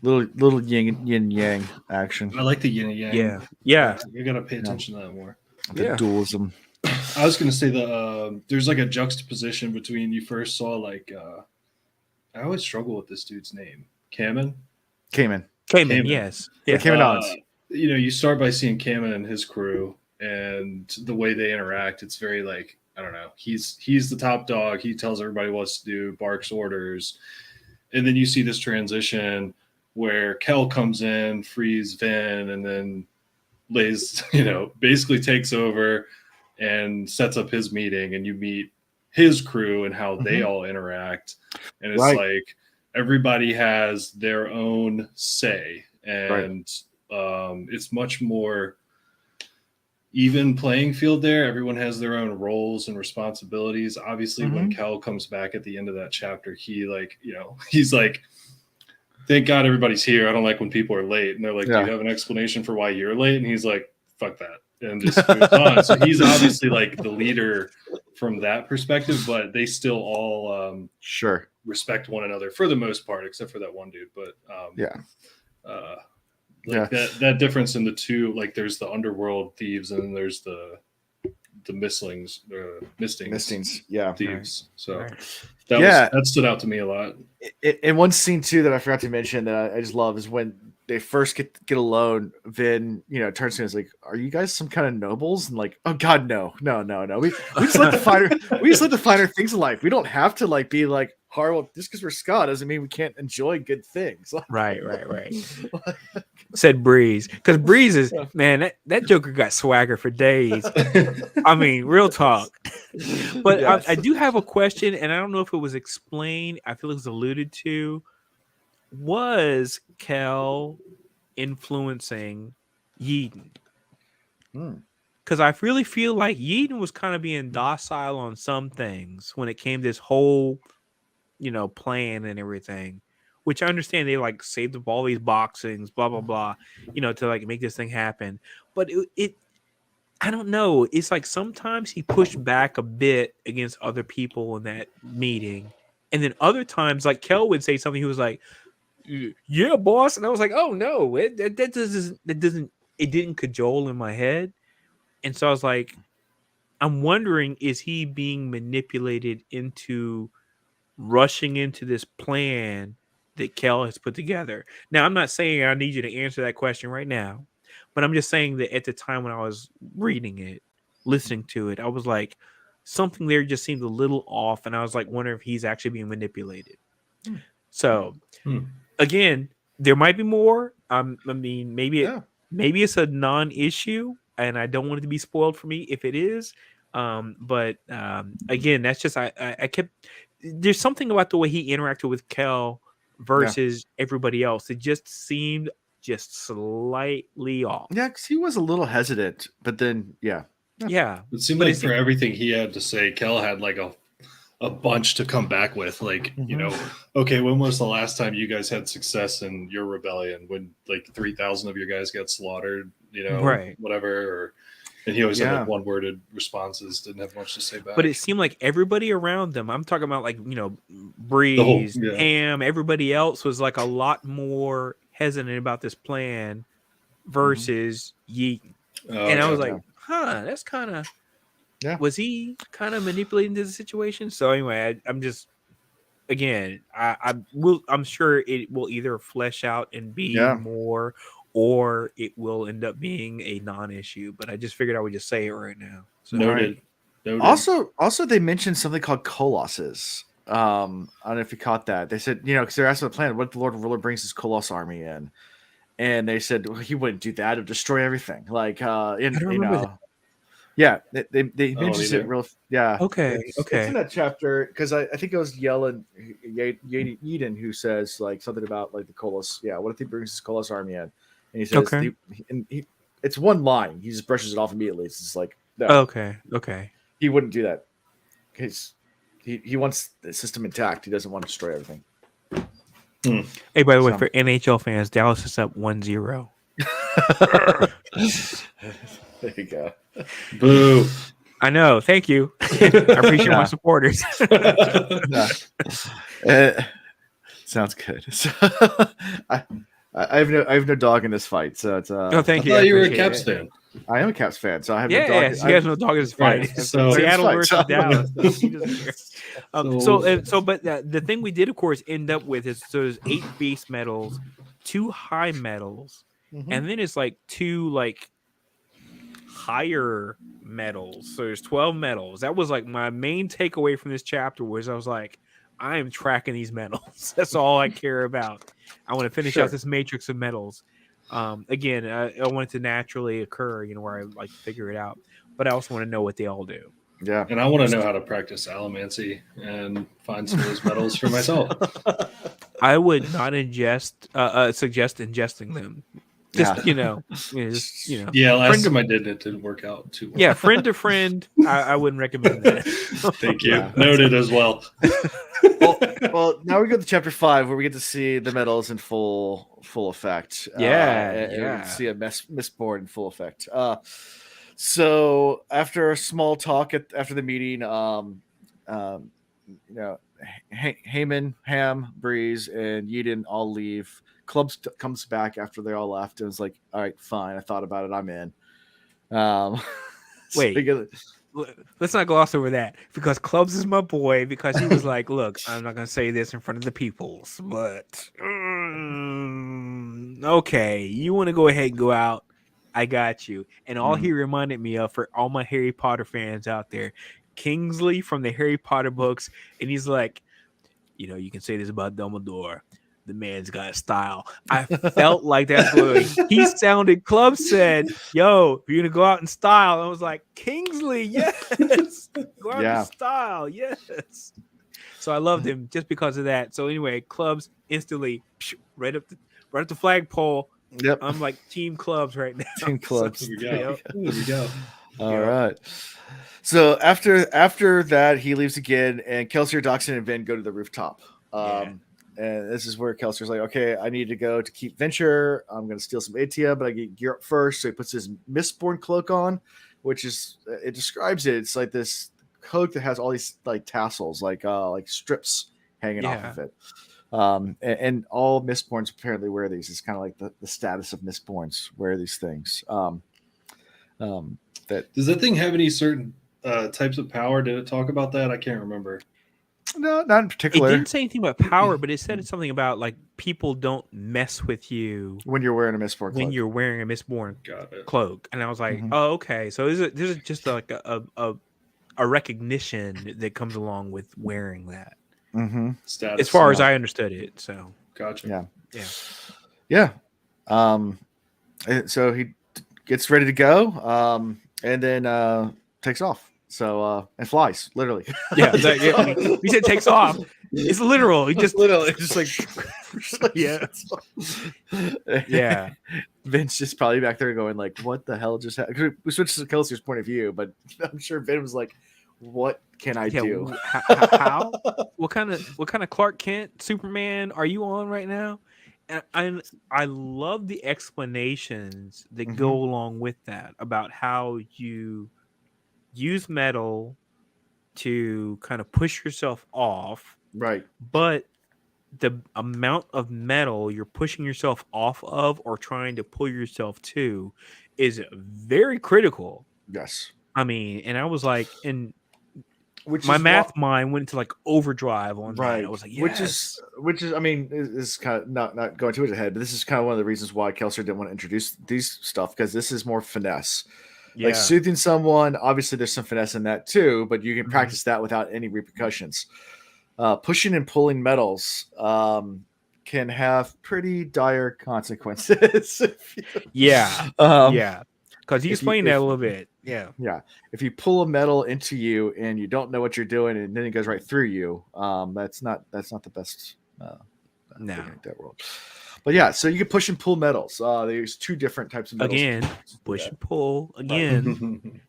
Little yin yang action. I like the yin and yang. Yeah. You gotta pay attention to that more. The dualism. I was gonna say there's like a juxtaposition between you first saw like I always struggle with this dude's name. Kamen? Cayman. Yes. Yeah. Kamen you start by seeing Kamen and his crew and the way they interact. It's very like, I don't know. He's the top dog. He tells everybody what to do, barks orders. And then you see this transition where Kel comes in, frees Vin, and then lays, basically takes over and sets up his meeting, and you meet his crew and how they all interact. And it's like everybody has their own say, and it's much more even playing field there. Everyone has their own roles and responsibilities. Obviously, when Kel comes back at the end of that chapter, he's like, thank God everybody's here. I don't like when people are late. And they're like, do you have an explanation for why you're late? And he's like, fuck that. And just moves on. So he's obviously like the leader from that perspective, but they still all respect one another for the most part, except for that one dude. But that difference in the two, like there's the underworld thieves and then there's the mistings thieves. So that stood out to me a lot. And one scene too that I forgot to mention that I just love is when they first get alone. Vin, turns to him and is like, "Are you guys some kind of nobles?" And like, "Oh God, no. We just let the finer things in life. We don't have to like be like horrible. Just because we're Scott doesn't mean we can't enjoy good things." Right. Said Breeze, because Breeze is, man, that Joker got swagger for days. I mean, real talk. But I do have a question, and I don't know if it was explained. I feel it was alluded to. Was Kel influencing Yeadon? Because I really feel like Yeadon was kind of being docile on some things when it came to this whole, plan and everything. Which I understand they like saved up all these boxings, blah blah blah, to like make this thing happen. But it I don't know. It's like sometimes he pushed back a bit against other people in that meeting, and then other times, like Kel would say something, he was like, "Yeah, boss," and I was like, "Oh no, it didn't cajole in my head," and so I was like, I'm wondering, is he being manipulated into rushing into this plan that Kel has put together? Now, I'm not saying I need you to answer that question right now, but I'm just saying that at the time when I was reading it, listening to it, I was like, something there just seemed a little off, and I was like, wondering if he's actually being manipulated. So, again, there might be more. I mean, maybe it's a non-issue, and I don't want it to be spoiled for me if it is. But again, that's just I kept. There's something about the way he interacted with Kel versus everybody else. It just seemed just slightly off. Yeah, because he was a little hesitant, but then yeah. It seemed like for everything he had to say, Kel had like a bunch to come back with. Like, okay, when was the last time you guys had success in your rebellion? When like 3,000 of your guys got slaughtered, whatever. And he always had like one-worded responses, didn't have much to say back. But it seemed like everybody around them, I'm talking about like, Breeze, Ham, everybody else was like a lot more hesitant about this plan versus Yeaton. And I was like, that's kind of, was he kind of manipulating the situation? So anyway, I'm just, again, I'm sure it will either flesh out and be more, or it will end up being a non-issue. But I just figured I would just say it right now. So, Noted. Also, they mentioned something called colossus. I don't know if you caught that. They said, because they're asking the plan, what if the Lord Ruler brings his Colossus army in? And they said, well, he wouldn't do that. It would destroy everything. Like, Yeah, they I don't mentions it either. real. Yeah, Okay, it's in that chapter because I think it was Yeden who says like something about like the Colas. Yeah, what if he brings his Colas army in? And he says Okay. it's one line. He just brushes it off immediately. It's just like no, Okay. he wouldn't do that because he wants the system intact. He doesn't want to destroy everything. Hey, by the way, So- for NHL fans, Dallas is up 1-0. There you go. Boo. I know. Thank you. I appreciate my Yeah. supporters. Yeah. Sounds good. So, I, I have no dog in this fight. So it's No, I thank you. thought I you were a appreciate Caps it. fan. I am a Caps fan, so I have no Yeah, dog. yes, you guys know dog in this fight. Right, so- Seattle Fight, versus so- Dallas. He doesn't care. But the thing we did, of course, end up with is so there's 8 base metals, 2 high metals, and then it's like 2 like higher metals. So there's 12 metals. That was like my main takeaway from this chapter was I was like, I am tracking these metals. That's all I care about. I want to finish Sure. out this matrix of metals. Again, I want it to naturally occur, where I like figure it out. But I also want to know what they all do. Yeah. And I want to know how to practice allomancy and find some of those metals for myself. I would not suggest ingesting them. Just Yeah, last friend time I did it didn't work out too well. yeah, friend to friend. I wouldn't recommend that. Thank you. Yeah. Noted as well. Well, now we go to chapter 5 where we get to see the metals in full effect. And we get to see a Mistborn in full effect. So after a small talk after the meeting, Heyman, Ham, Breeze, and Yeden all leave. Clubs comes back after they all left and was like, "All right, fine. I thought about it. I'm in." Wait. Let's not gloss over that because Clubs is my boy because he was like, look, I'm not going to say this in front of the peoples, but okay, you want to go ahead and go out. I got you. And all he reminded me of for all my Harry Potter fans out there, Kingsley from the Harry Potter books. And he's like, you can say this about Dumbledore. The man's got style. I felt like that's what he sounded. Club said, "Yo, you're gonna go out in style." I was like, "Kingsley, yes, go out in style, yes." So I loved him just because of that. So anyway, Clubs instantly right up the flagpole. Yep, I'm like Team Clubs right now. Team Clubs. So, there we go. All right. So after that, he leaves again, and Kelsier, Doxson, and Vin go to the rooftop. And this is where Kelsier's like, okay, I need to go to keep Venture. I'm going to steal some Atia, but I get gear up first. So he puts his Mistborn cloak on, which is, it describes it. It's like this cloak that has all these like tassels, like strips hanging off of it. And all Mistborns apparently wear these. It's kind of like the status of Mistborns wear these things. Does that thing have any certain types of power? Did it talk about that? I can't remember. No, not in particular. It didn't say anything about power, but it said something about like people don't mess with you when you're wearing a Mistborn cloak. When you're wearing a Mistborn cloak, and I was like, oh, okay. So this is just like a recognition that comes along with wearing that. Status, as far as I understood it. So gotcha. Yeah. So he gets ready to go, and then takes off. So and flies literally. We said takes off. It's literal. He just literally just like yeah. Vince just probably back there going like, "What the hell just happened?" We switched to Kelsier's point of view, but I'm sure Vin was like, "What can I do? How? What kind of Clark Kent Superman are you on right now?" And I love the explanations that go along with that about how you use metal to kind of push yourself off, right? But the amount of metal you're pushing yourself off of or trying to pull yourself to is very critical. Yes. I mean, and I was like, my math mind went into like overdrive on that. I was like, yes. Which is, I mean, is kind of not going too much ahead, but this is kind of one of the reasons why Kelsier didn't want to introduce these stuff, because this is more finesse. Like soothing someone, obviously there's some finesse in that too, but you can practice that without any repercussions. Pushing and pulling metals can have pretty dire consequences. Yeah. Because you If you explained that a if little bit. Yeah. yeah, if you pull a metal into you and you don't know what you're doing, and then it goes right through you, that's not the best No. thing in that world. But yeah, so you can push and pull metals. There's two different types of metals. Again, push and pull. Again,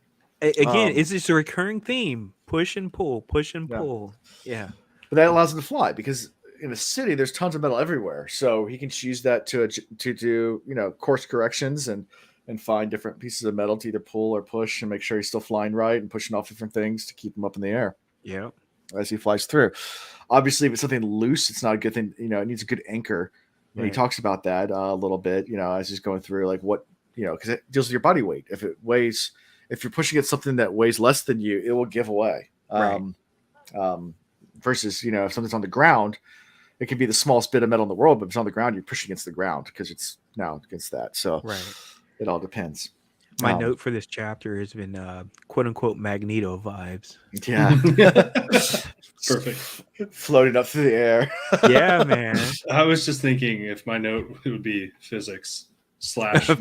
Um, it's just a recurring theme. Push and pull. Push and Yeah. pull. Yeah. But that allows him to fly because in a city there's tons of metal everywhere. So he can choose that to do course corrections and find different pieces of metal to either pull or push and make sure he's still flying right and pushing off different things to keep him up in the air Yeah. as he flies through. Obviously, if it's something loose, it's not a good thing. It needs a good anchor. And he talks about that a little bit, as he's going through like what, because it deals with your body weight. If you're pushing at something that weighs less than you, it will give away. Right. Versus, if something's on the ground, it can be the smallest bit of metal in the world, but if it's on the ground, you're pushing against the ground because it's now against that. So it all depends. My note for this chapter has been quote unquote Magneto vibes. Yeah. Perfect. Floating up through the air. Yeah, man. I was just thinking if my note would be physics/metal.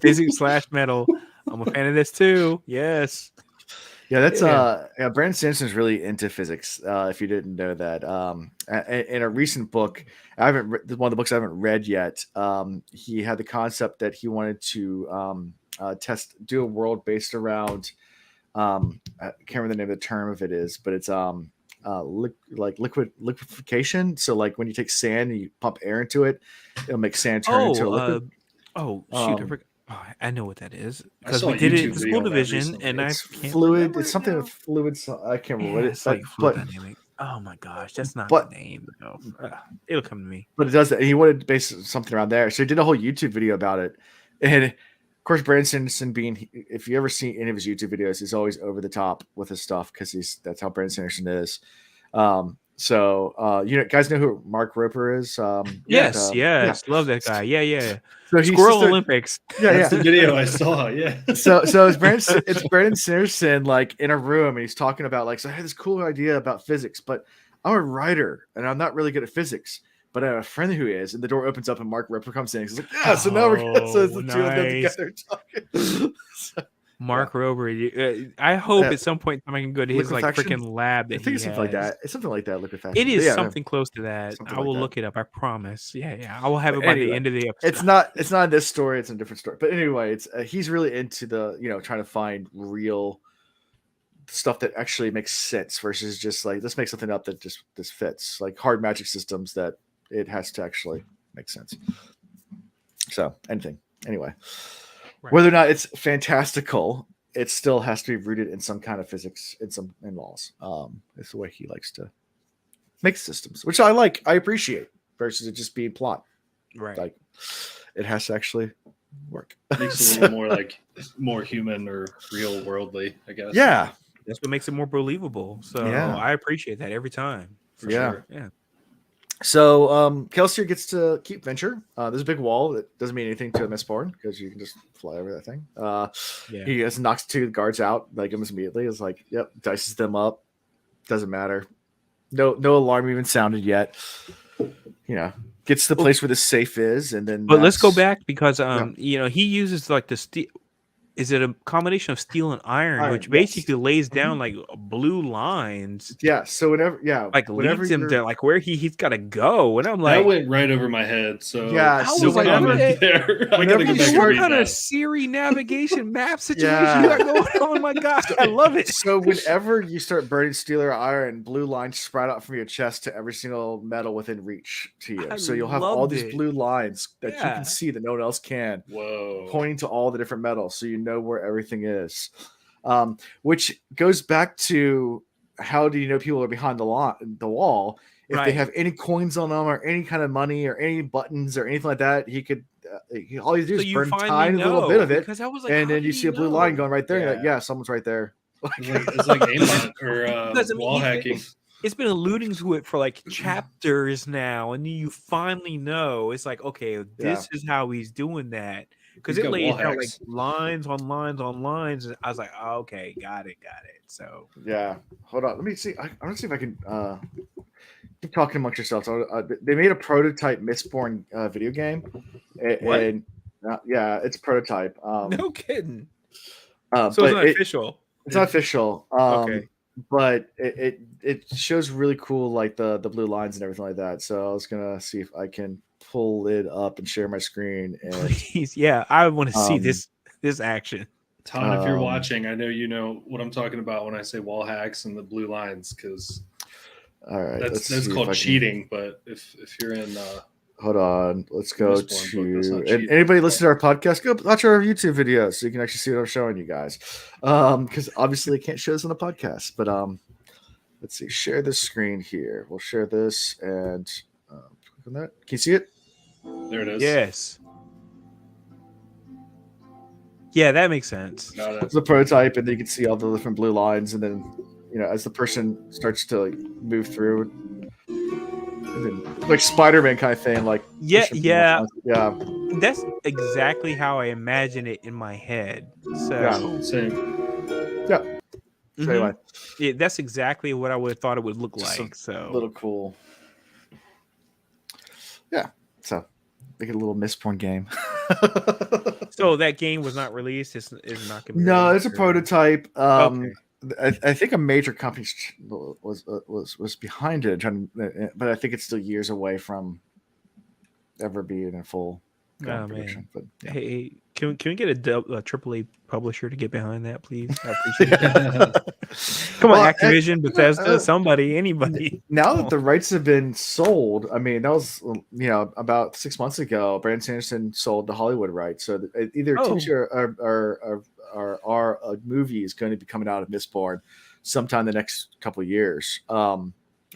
Physics/metal. I'm a fan of this too. Yes. Yeah, that's Brandon Sanderson's really into physics. If you didn't know that, in a recent book, one of the books I haven't read yet. He had the concept that he wanted to do a world based around. I can't remember the name of the term of it is, but it's liquefaction. So like when you take sand and you pump air into it, it'll make sand turn into a liquid. I know what that is because saw we a did it YouTube in the video school on that division, recently. and It's I can't fluid. remember It's it something now. with fluid. I can't remember what It's like fluid dynamic. Oh my gosh, that's not the name. No. It'll come to me. But it does that. He wanted to base something around there, so he did a whole YouTube video about it. And of course, Brandon Sanderson, if you ever see any of his YouTube videos, he's always over the top with his stuff because that's how Brandon Sanderson is. So guys know who Mark Roper is? Yes, love that guy. Yeah. So Squirrel Olympics. That's the video I saw. Yeah. So it's Brandon Sanderson like in a room and he's talking about like, so I had this cool idea about physics, but I'm a writer and I'm not really good at physics. But I have a friend who is, and the door opens up and Mark Roper comes in. He's like, yeah, so now we're so it's the two of them together talking. Mark Rober. I hope at some point I can go to his like freaking lab. I think it's something like that. It's something like that. Liquefaction. It is something close to that. I will look it up. I promise. Yeah. I will have it by the end of the episode. It's not this story. It's a different story. But anyway, it's he's really into the trying to find real stuff that actually makes sense versus just like let's make something up that just this fits, like hard magic systems that it has to actually make sense. So anything anyway. Right. Whether or not it's fantastical, it still has to be rooted in some kind of physics, in laws. It's the way he likes to make systems, which I like. I appreciate versus it just being plot. Right. Like it has to actually work. Makes it a little more human or real worldly, I guess. Yeah, that's what makes it more believable. So I appreciate that every time. For sure. Yeah. So Kelsier gets to keep Venture. There's a big wall that doesn't mean anything to a Mistborn because you can just fly over that thing. He just knocks two guards out like almost immediately. It's like, yep, dices them up. Doesn't matter. No alarm even sounded yet. Gets to the place where the safe is, and then. But let's go back because he uses like the steel. Is it a combination of steel and iron which basically lays down like blue lines? Yeah. So whenever leads him to like where he's got to go, and I'm like, that went right over my head. So So whenever what kind of Siri navigation map situation you got going on? My God, I love it. So whenever you start burning steel or iron, blue lines sprout out from your chest to every single metal within reach to you. So you'll have all these blue lines that you can see that no one else can. Whoa! Pointing to all the different metals, so you know where everything is, which goes back to how do you know people are behind the wall if they have any coins on them or any kind of money or any buttons or anything like that. He could all you do is burn a tiny little bit of it, and then you see a blue line going right there. You're like, someone's right there. It's like aimbot or wall hacking. It's been alluding to it for like chapters now, and you finally know. It's like, okay, this is how he's doing that. Because it lays out like lines on lines on lines. And I was like, oh, okay, got it. So hold on. Let me see. I want to see if I can keep talking amongst yourselves. They made a prototype Mistborn video game. What? And Yeah, it's prototype. No kidding. So But it's not official. it's not official. Okay. But it shows really cool, like the blue lines and everything like that. So I was gonna see if I can pull it up and share my screen. And Please, yeah, I want to see Um, this action. Todd, if you're Um, watching, I know you know what I'm talking about when I say wall hacks and the blue lines, because all right, let's that's see if called I can- cheating. But if you're in, Hold on, let's go Mistborn book, that's to not and cheating. anybody listen to our podcast, go watch our YouTube videos so you can actually see what I'm showing you guys. Because obviously I can't show this on a podcast, but let's see, share this screen here. We'll share this and click on that. Can you see it? there it is. Yes. Yeah, that makes sense. Got it. It's a prototype, and then you can see all the different blue lines, and then as the person starts to like move through, and then like Spider-Man kind of thing, like Yeah, pushing people yeah. off. Yeah. That's exactly how I imagine it in my head. So Same. So Mhm. anyway, yeah, that's exactly what I would have thought it would look just like. a So little cool. Yeah. So make it a little Mistborn game. so that game was not released. It's not gonna be No, released, it's a or- prototype. Okay. I think a major company was behind it, but I think it's still years away from ever being in full Oh, production. man. But yeah. Hey, can we get a AAA publisher to get behind that, please? I appreciate it. Come on, Well, Activision, Bethesda, somebody, anybody. Now Come that on. the rights have been sold, I mean, that was about 6 months ago. Brandon Sanderson sold the Hollywood rights, so either Oh. TV or a movie is going to be coming out of Mistborn sometime the next couple of years.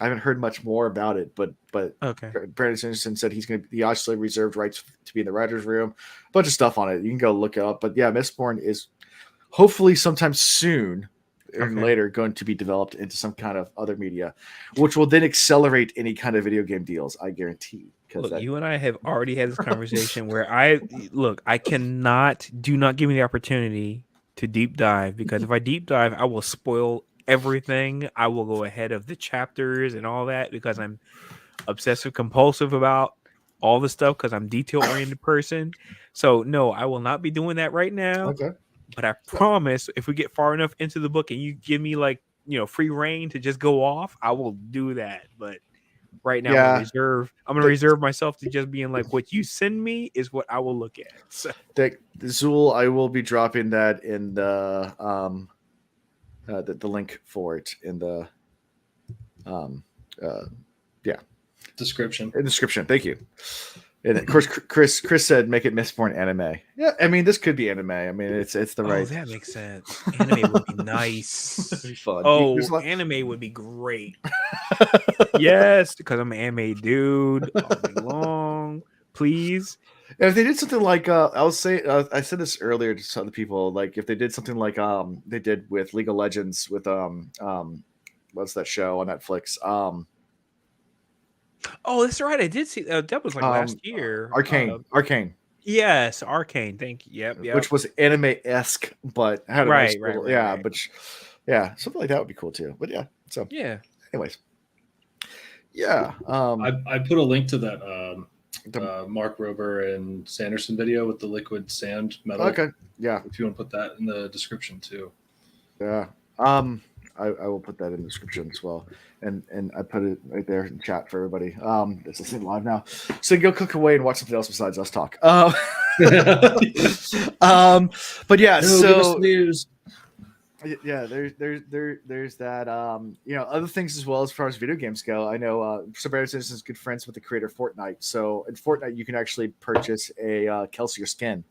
I haven't heard much more about it, but Okay. Brandon Sanderson said he actually reserved rights to be in the writers' room. A bunch of stuff on it. You can go look it up. But yeah, Mistborn is hopefully sometime soon or Okay. later going to be developed into some kind of other media, which will then accelerate any kind of video game deals, I guarantee. Look, you and I have already had this conversation where do not give me the opportunity to deep dive, because if I deep dive, I will spoil everything. I will go ahead of the chapters and all that because I'm obsessive compulsive about all the stuff because I'm detail oriented person. So no, I will not be doing that right now. Okay. But I promise if we get far enough into the book and you give me free reign to just go off, I will do that. But right now I'm gonna reserve myself to just being like, what you send me is what I will look at. So The Zool, I will be dropping that in the link for it in the Description. in the description. Thank you. And of course, Chris said make it Mistborn anime. Yeah, I mean this could be anime. I mean it's the right. that makes sense. Anime would be nice. It'd be fun. Anime would be great. Yes, because I'm an anime dude all day long. Please. And if they did something like I said this earlier to other people, like if they did something like they did with League of Legends with what's that show on Netflix? Oh, that's right. I did see that was like last year. Arcane. Yes, Arcane. Thank you. Yep. Which was anime-esque, but had a nice Right. but yeah, something like that would be cool too. But yeah, so yeah. anyways, yeah. I put a link to that Mark Rober and Sanderson video with the liquid sand metal. Okay, yeah. If you want to put that in the description too. Yeah. I will put that in the description as well, and I put it right there in chat for everybody. It's listening live now, so go click away and watch something else besides us talk. But yeah, Give us the news. Yeah, there's that. Other things as well as far as video games go. I know Brandon Sanderson is good friends with the creator of Fortnite, so in Fortnite you can actually purchase a Kelsier skin.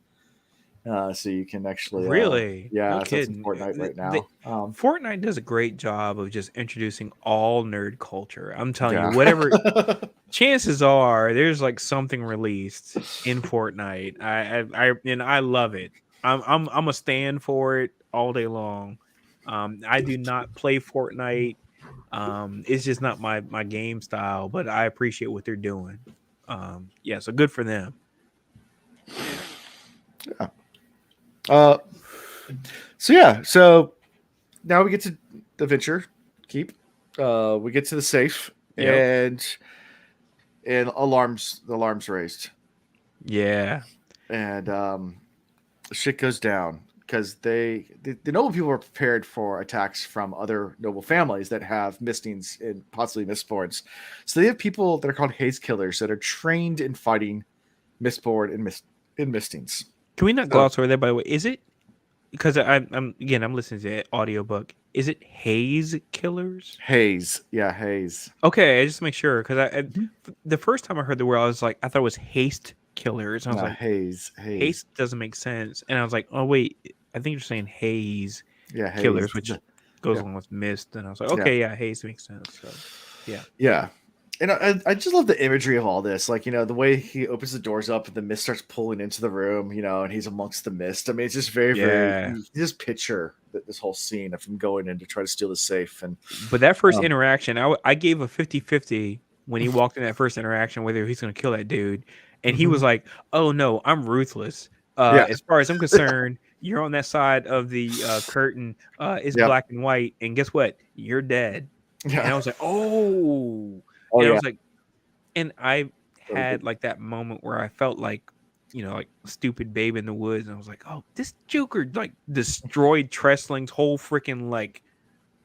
So you can actually really, no kidding. That's in Fortnite right now. Fortnite does a great job of just introducing all nerd culture. I'm telling you, whatever. Chances are, there's like something released in Fortnite. I love it. I'm a stand for it all day long. I do not play Fortnite. It's just not my game style, but I appreciate what they're doing. So good for them. Yeah. So now we get to the venture keep. We get to the safe, and the alarms raised. Yeah. and shit goes down because the noble people are prepared for attacks from other noble families that have mistings and possibly mistborns. So they have people that are called haze killers that are trained in fighting mistborn and mistings. Can we not gloss over that, by the way? Is it because I'm listening to the audiobook. Is it Haze Killers? Haze, yeah, haze. Okay, I just make sure because Mhm. the first time I heard the word, I was like, I thought it was Haste Killers. And I was like, haze. Haste doesn't make sense. And I was like, oh wait, I think you're saying Haze Yeah, haze. Killers, which goes yeah. along with Mist. And I was like, okay, yeah, Haze makes sense. So, yeah. And I just love the imagery of all this. Like, the way he opens the doors up and the mist starts pulling into the room, and he's amongst the mist. I mean, it's just very, very, you just picture this whole scene of him going in to try to steal the safe. But that first interaction, I gave a 50-50 when he walked in that first interaction, whether he's going to kill that dude. And he was like, oh no, I'm ruthless. As far as I'm concerned, you're on that side of the curtain. It's black and white. And guess what? You're dead. Yeah. And I was like, oh. And I was like, and I had like that moment where I felt like, like stupid babe in the woods. And I was like, oh, this Joker like destroyed Trestling's whole freaking like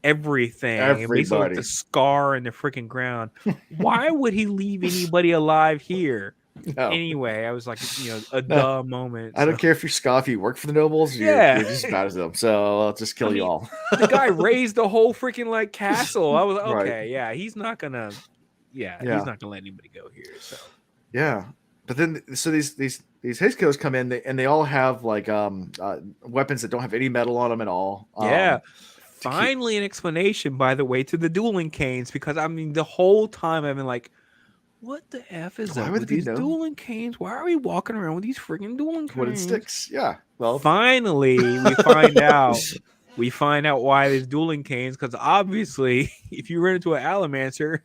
everything. It makes like the scar in the freaking ground. Why would he leave anybody alive here? No. Anyway, I was like, a duh moment. I don't care if you're scoff, you work for the nobles, you're just as bad as them. So I'll just kill you all. The guy raised the whole freaking like castle. I was like, okay, yeah, he's not gonna he's not gonna let anybody go here. So but then so these haze killers come in and they all have like weapons that don't have any metal on them at all. Finally an explanation, by the way, to the dueling canes, because I mean the whole time I've been like, what the F is up with these dueling canes? Why are we walking around with these freaking dueling canes? Wooden sticks. Yeah. Well, finally we find out. We find out why there's dueling canes, because obviously, if you run into an Alamancer,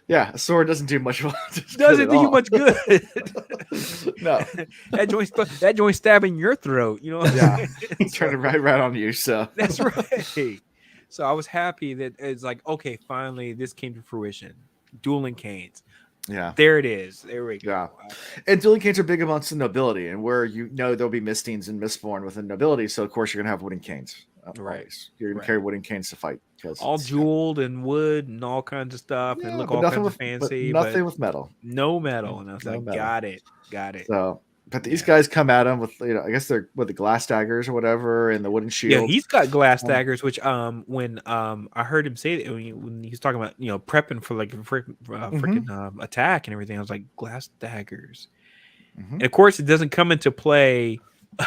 a sword doesn't do much. Doesn't do you much good. No, that joint stabbing your throat. trying to ride right on you. So that's right. So I was happy that it's like, okay, finally this came to fruition. Dueling canes. Yeah, there it is. There we go. Yeah, and dueling canes are big amongst the nobility, and where there'll be mistings and mistborn within nobility. So of course you're gonna have wooden canes. Right. Always. You're gonna carry wooden canes to fight. All jeweled and wood and all kinds of stuff, and look all kinds of fancy. But nothing with metal. No metal. And I was like, got it. So, but these guys come at him with, I guess they're with the glass daggers or whatever, and the wooden shield. Yeah, he's got glass daggers. Which when I heard him say that when he was talking about prepping for like a freaking attack and everything, I was like, glass daggers. And of course, it doesn't come into play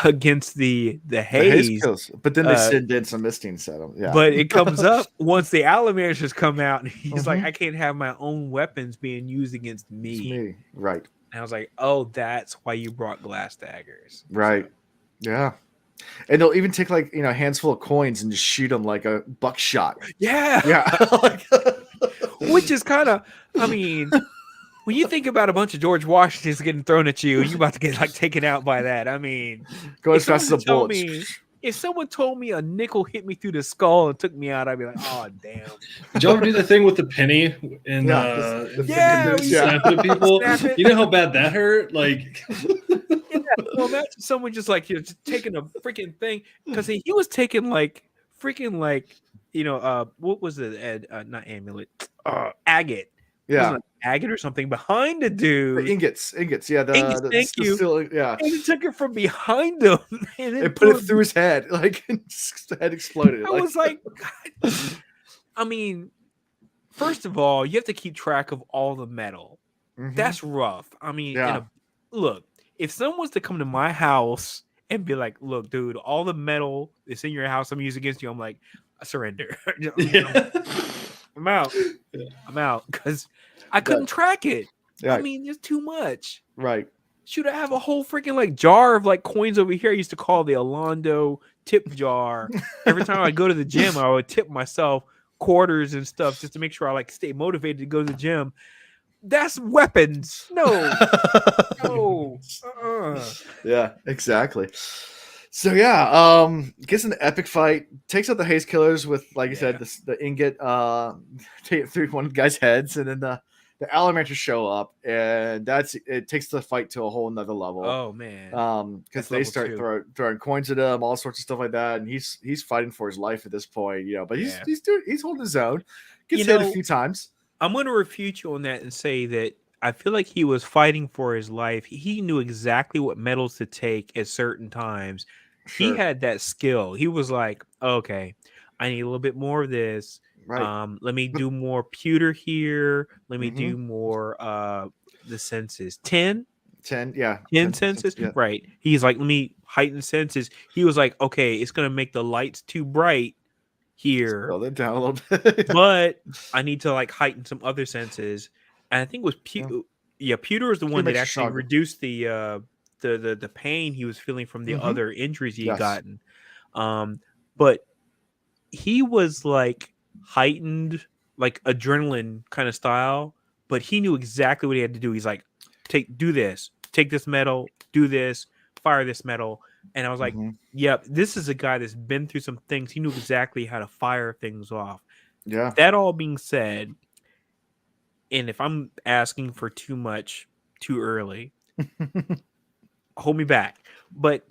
against the haze kills, but then they send in some mistings at him. Yeah, but it comes up once the Alamancers come out, and he's like, I can't have my own weapons being used against me. It's me. Right. And I was like, oh, that's why you brought glass daggers. Right. So. Yeah. And they'll even take like a handful of coins and just shoot them like a buckshot. Yeah. Which is kind of, I mean, when you think about a bunch of George Washingtons getting thrown at you, you about to get like taken out by that. I mean, go as fast as a bullet. If someone told me a nickel hit me through the skull and took me out, I'd be like, oh damn. Did y'all ever do the thing with the penny and snapping people? You know how bad that hurt? Like well, imagine someone just like just taking a freaking thing, because he was taking like freaking like what was it? Not amulet, agate. Yeah, agate or something behind the dude. The ingots. Yeah, thank you. Yeah, and he took it from behind him and put it through his head. Like his head exploded. I was like, God. I mean, first of all, you have to keep track of all the metal. That's rough. I mean, look, if someone was to come to my house and be like, look, dude, all the metal that's in your house I'm using against you, I'm like, I surrender. I'm out. I'm out because I couldn't track it. I mean, it's too much. Right. Should I have a whole freaking like jar of like coins over here? I used to call the Alondo tip jar. Every time I go to the gym, I would tip myself quarters and stuff just to make sure I like stay motivated to go to the gym. That's weapons. No. No. Yeah, exactly. So gets an epic fight, takes out the haze killers with, like you said, the ingot, take it through one guy's heads, and then the Elementals show up, and it takes the fight to a whole nother level. Oh man, Because they start throwing coins at him, all sorts of stuff like that, and he's fighting for his life at this point, But he's holding his own. Gets hit a few times. I'm going to refute you on that and say that I feel like he was fighting for his life. He knew exactly what metals to take at certain times. Sure. He had that skill. He was like, okay, I need a little bit more of this. Right. Let me do more pewter here. Let me do more the senses. 10 senses. Yeah. Right. He's like, let me heighten senses. He was like, okay, it's going to make the lights too bright here. Slow that down a little bit. But I need to like heighten some other senses. And I think it was pewter is the one that actually reduced the pain he was feeling from the other injuries he had gotten. But he was like heightened, like adrenaline kind of style, but he knew exactly what he had to do. He's like, do this, take this metal, do this, fire this metal. And I was like, yep, this is a guy that's been through some things. He knew exactly how to fire things off. Yeah. That all being said, and if I'm asking for too much too early, hold me back. But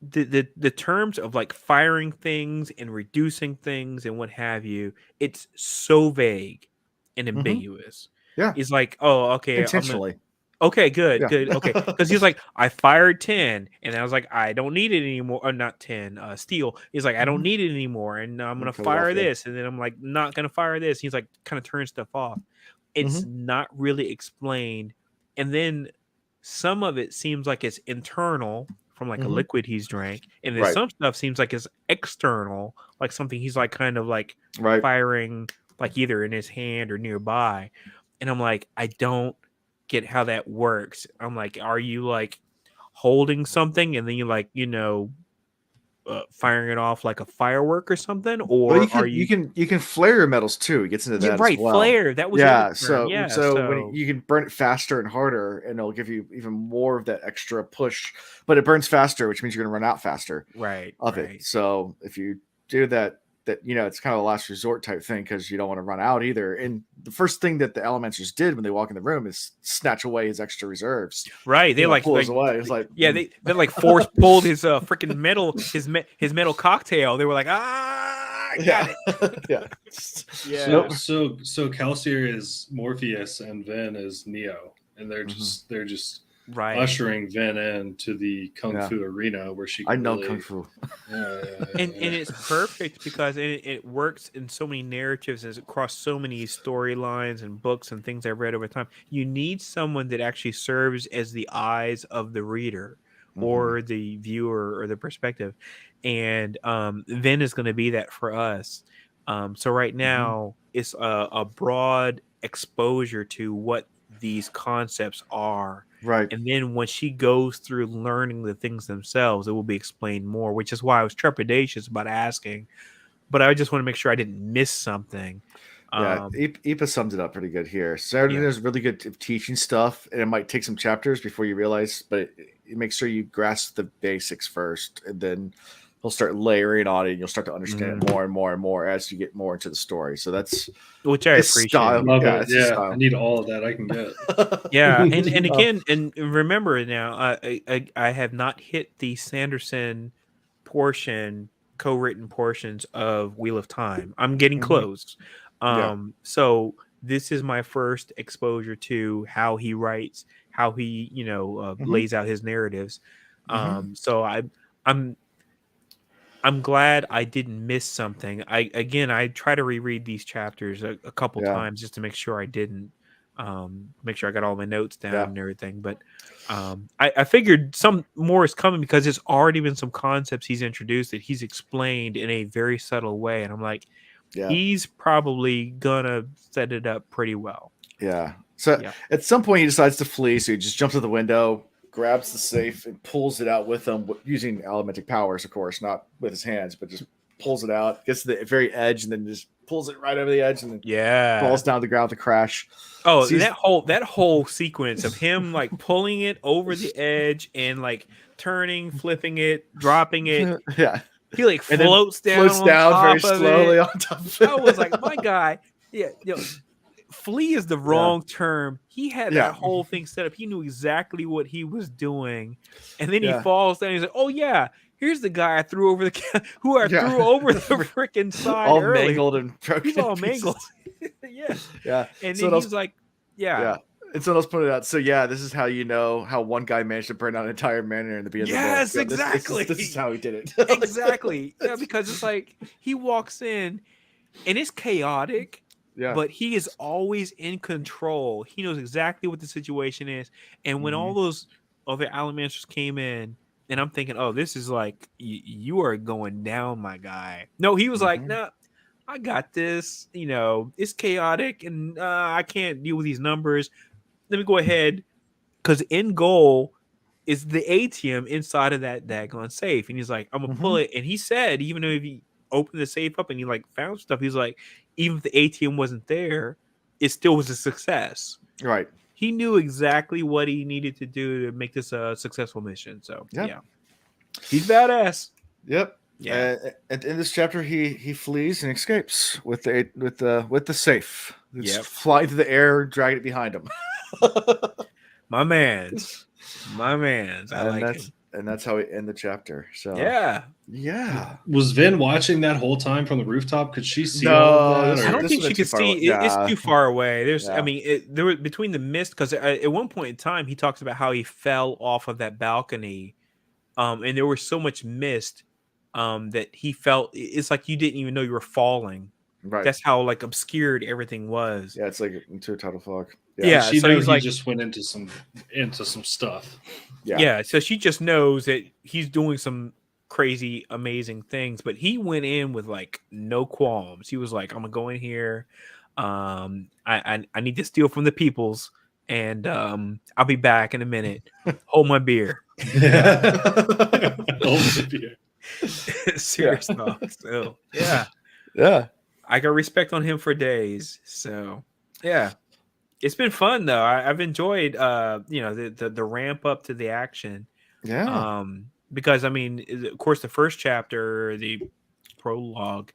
the terms of like firing things and reducing things and what have you, it's so vague and ambiguous. Yeah. It's like, oh, okay. Intentionally. Okay, good. Okay. Because he's like, I fired 10, and I was like, I don't need it anymore. Or not 10, steel. He's like, I don't need it anymore, and I'm going to fire this. And then I'm like, not going to fire this. He's like, kind of turns stuff off. It's not really explained. And then some of it seems like it's internal from like a liquid he's drank. And then some stuff seems like it's external, like something he's like kind of like firing like either in his hand or nearby. And I'm like, I don't get how that works. I'm like, are you like holding something and then you like, firing it off like a firework or something? Or you can flare your metals too. It gets into that as well. Flare. That was so when you can burn it faster and harder, and it'll give you even more of that extra push. But it burns faster, which means you're going to run out faster. Of it. So if you do that it's kind of a last resort type thing because you don't want to run out either. And the first thing that the Elementals did when they walk in the room is snatch away his extra reserves. Right. They like pull away. It was like they like force pulled his freaking metal his metal cocktail. They were like, I got it. Yeah. So Kelsier is Morpheus and Vin is Neo, and they're just ushering Vin into the kung fu arena where she can I know kung fu. And it's perfect because it works in so many narratives and across so many storylines and books and things I've read over time. You need someone that actually serves as the eyes of the reader or the viewer or the perspective. And Vin is going to be that for us. So right now it's a broad exposure to what these concepts are. Right. And then when she goes through learning the things themselves, it will be explained more, which is why I was trepidatious about asking. But I just want to make sure I didn't miss something. Yeah, Ipa sums it up pretty good here. Saturday is really good at teaching stuff, and it might take some chapters before you realize, but it makes sure you grasp the basics first, and then he'll start layering on it, and you'll start to understand it more and more and more as you get more into the story. So that's which I appreciate. Style. Love it. Yeah, I need all of that I can get. and again, and remember now, I have not hit the Sanderson portion, co-written portions of Wheel of Time. I'm getting close. So this is my first exposure to how he writes, how he lays out his narratives. So I'm glad I didn't miss something. I try to reread these chapters a couple times just to make sure I didn't make sure I got all my notes down and everything. But I figured some more is coming because there's already been some concepts he's introduced that he's explained in a very subtle way. And I'm like, he's probably gonna set it up pretty well. Yeah. So at some point he decides to flee. So he just jumps out the window, grabs the safe, and pulls it out with him using elementic powers, of course, not with his hands, but just pulls it out, gets to the very edge, and then just pulls it right over the edge, and then falls down to the ground to crash. Oh, so that whole sequence of him like pulling it over the edge and like turning, flipping it, dropping it. He like floats down very slowly on top of it. I was like, my guy, flee is the wrong term. He had Yeah. that whole thing set up. He knew exactly what he was doing, and then he Yeah. falls down. He's like, "Oh yeah, here's the guy I threw over the who I Yeah. threw over the freaking side all earlier. mangled and broken. He's all in pieces. mangled." Yeah, Yeah. and So then else, he's like, "Yeah, yeah. And someone else put it out. So yeah, this is how you know how one guy managed to burn out an entire manor in the beginning yes, of the book. Yeah, exactly, this is how he did it. exactly." Yeah, because it's like he walks in, and it's chaotic. Yeah. But he is always in control. He knows exactly what the situation is. And when all those other Alamansters came in, and I'm thinking, oh, this is like, you are going down, my guy. No, he was like, nah, I got this. You know, it's chaotic, and I can't deal with these numbers. Let me go ahead. Because end goal is the ATM inside of that daggone safe. And he's like, I'm going to pull it. And he said, even though if he opened the safe up and he like found stuff, he's like, even if the ATM wasn't there, it still was a success. Right. He knew exactly what he needed to do to make this a successful mission. So yeah, he's badass. Yep. Yeah. In this chapter, he flees and escapes with the safe. It's flying through the air, dragging it behind him. My man's. I like him. And that's how we end the chapter. So yeah. Was Vin watching that whole time from the rooftop? Could she see No, all of that? I don't think she could see. It's too far away. There's, I mean, there was between the mist, because at one point in time he talks about how he fell off of that balcony, and there was so much mist, that he felt it's like you didn't even know you were falling. Right. That's how like obscured everything was. Yeah, it's like into a total fog. Yeah, she so knows he just went into some stuff. Yeah, so she just knows that he's doing some crazy, amazing things, but he went in with like no qualms. He was like, "I'm gonna go in here. I need to steal from the peoples, and I'll be back in a minute. Hold my beer." Hold my beer. Serious talk. So yeah. I got respect on him for days. So yeah. It's been fun though. I've enjoyed the ramp up to the action. Yeah. Because I mean, of course, the first chapter, the prologue,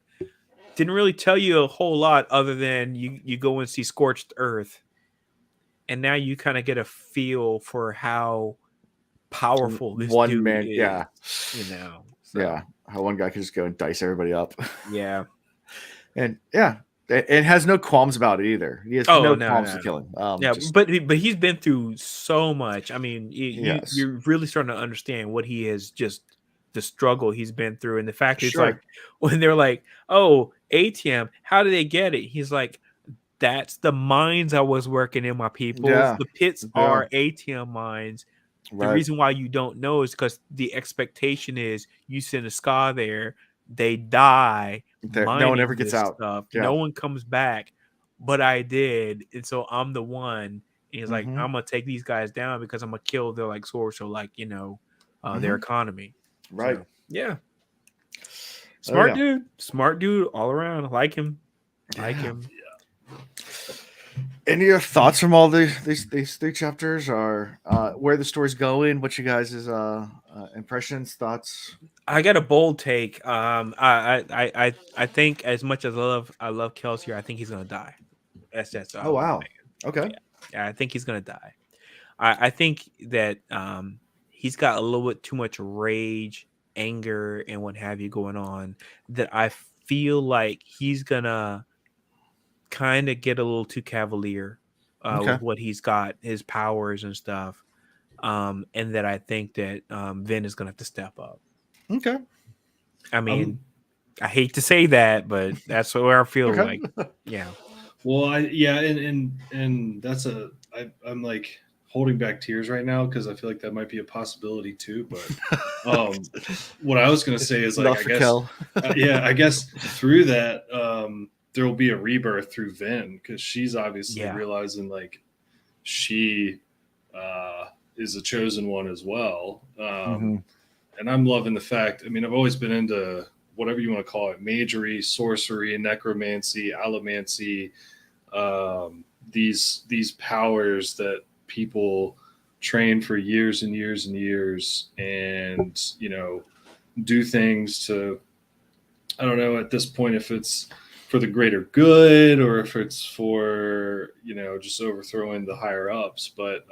didn't really tell you a whole lot other than you go and see Scorched Earth, and now you kind of get a feel for how powerful this one dude man is. Yeah. You know. So. Yeah. How one guy could just go and dice everybody up. Yeah. And yeah. It has no qualms about it either. He has no qualms to kill him. But he's been through so much. I mean, you're really starting to understand what he has the struggle he's been through, and the fact is like when they're like, "Oh, ATM, how do they get it?" He's like, "That's the mines I was working in, my people. The pits are ATM mines." The reason why you don't know is because the expectation is you send a ska there, they die. No one ever gets out. No one comes back, but I did, and so I'm the one. And he's like, I'm gonna take these guys down because I'm gonna kill their like source or like their economy. Right? So, yeah. Smart dude all around. I like him. Any of your thoughts from all these 3 chapters, or where the story's going? What you guys' impressions, thoughts? I got a bold take. I think as much as I love Kelsier, I think he's gonna die. That's oh wow. Okay. Yeah, I think he's gonna die. I think that he's got a little bit too much rage, anger, and what have you going on, that I feel like he's gonna kind of get a little too cavalier with what he's got, his powers and stuff. And that I think that Vin is gonna have to step up. Okay. I mean, I hate to say that, but that's where I feel like, yeah. Well, and that's I'm like holding back tears right now because I feel like that might be a possibility too. But what I was gonna say is like, I guess through that there will be a rebirth through Vin, because she's obviously realizing like she is a chosen one as well. And I'm loving the fact, I mean, I've always been into whatever you want to call it, magery, sorcery, necromancy, allomancy, these powers that people train for years and years and years, and do things to, I don't know at this point if it's for the greater good or if it's for just overthrowing the higher ups. But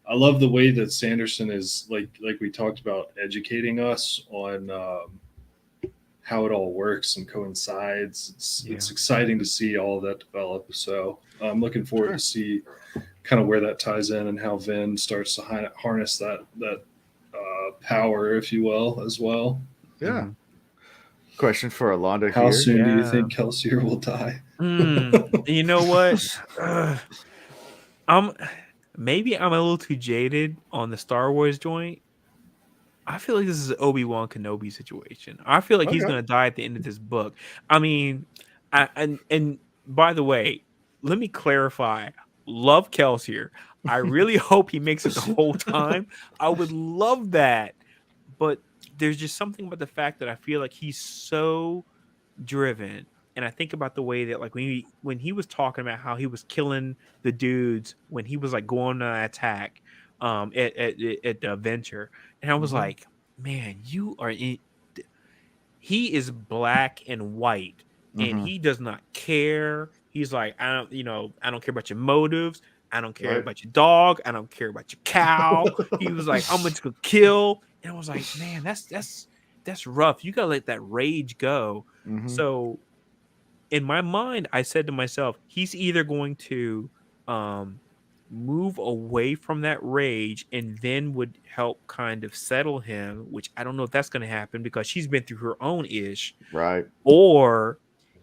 I love the way that Sanderson is like we talked about, educating us on how it all works and coincides. It's exciting to see all of that develop. So I'm looking forward to see kind of where that ties in and how Vin starts to harness that power, if you will, as well. Yeah. Mm-hmm. Question for Alonda How here. soon do you think Kelsier will die? You know what? Maybe I'm a little too jaded on the Star Wars joint. I feel like this is an Obi-Wan Kenobi situation. I feel like he's Okay. gonna die at the end of this book. I mean, and by the way, let me clarify. Love Kelsier. I really hope he makes it the whole time. I would love that. But there's just something about the fact that I feel like he's so driven. And I think about the way that like when he was talking about how he was killing the dudes when he was like going on an attack at the adventure. And I was Mhm. like, man, you are in he is black and white and Mhm. he does not care. He's like, I don't care about your motives. I don't care Right. about your dog. I don't care about your cow. He was like, I'm just gonna kill. And I was like, man, that's rough. You gotta let that rage go. Mhm. So in my mind, I said to myself, he's either going to um move away from that rage and then would help kind of settle him, which I don't know if that's going to happen because she's been through her own ish, Right. or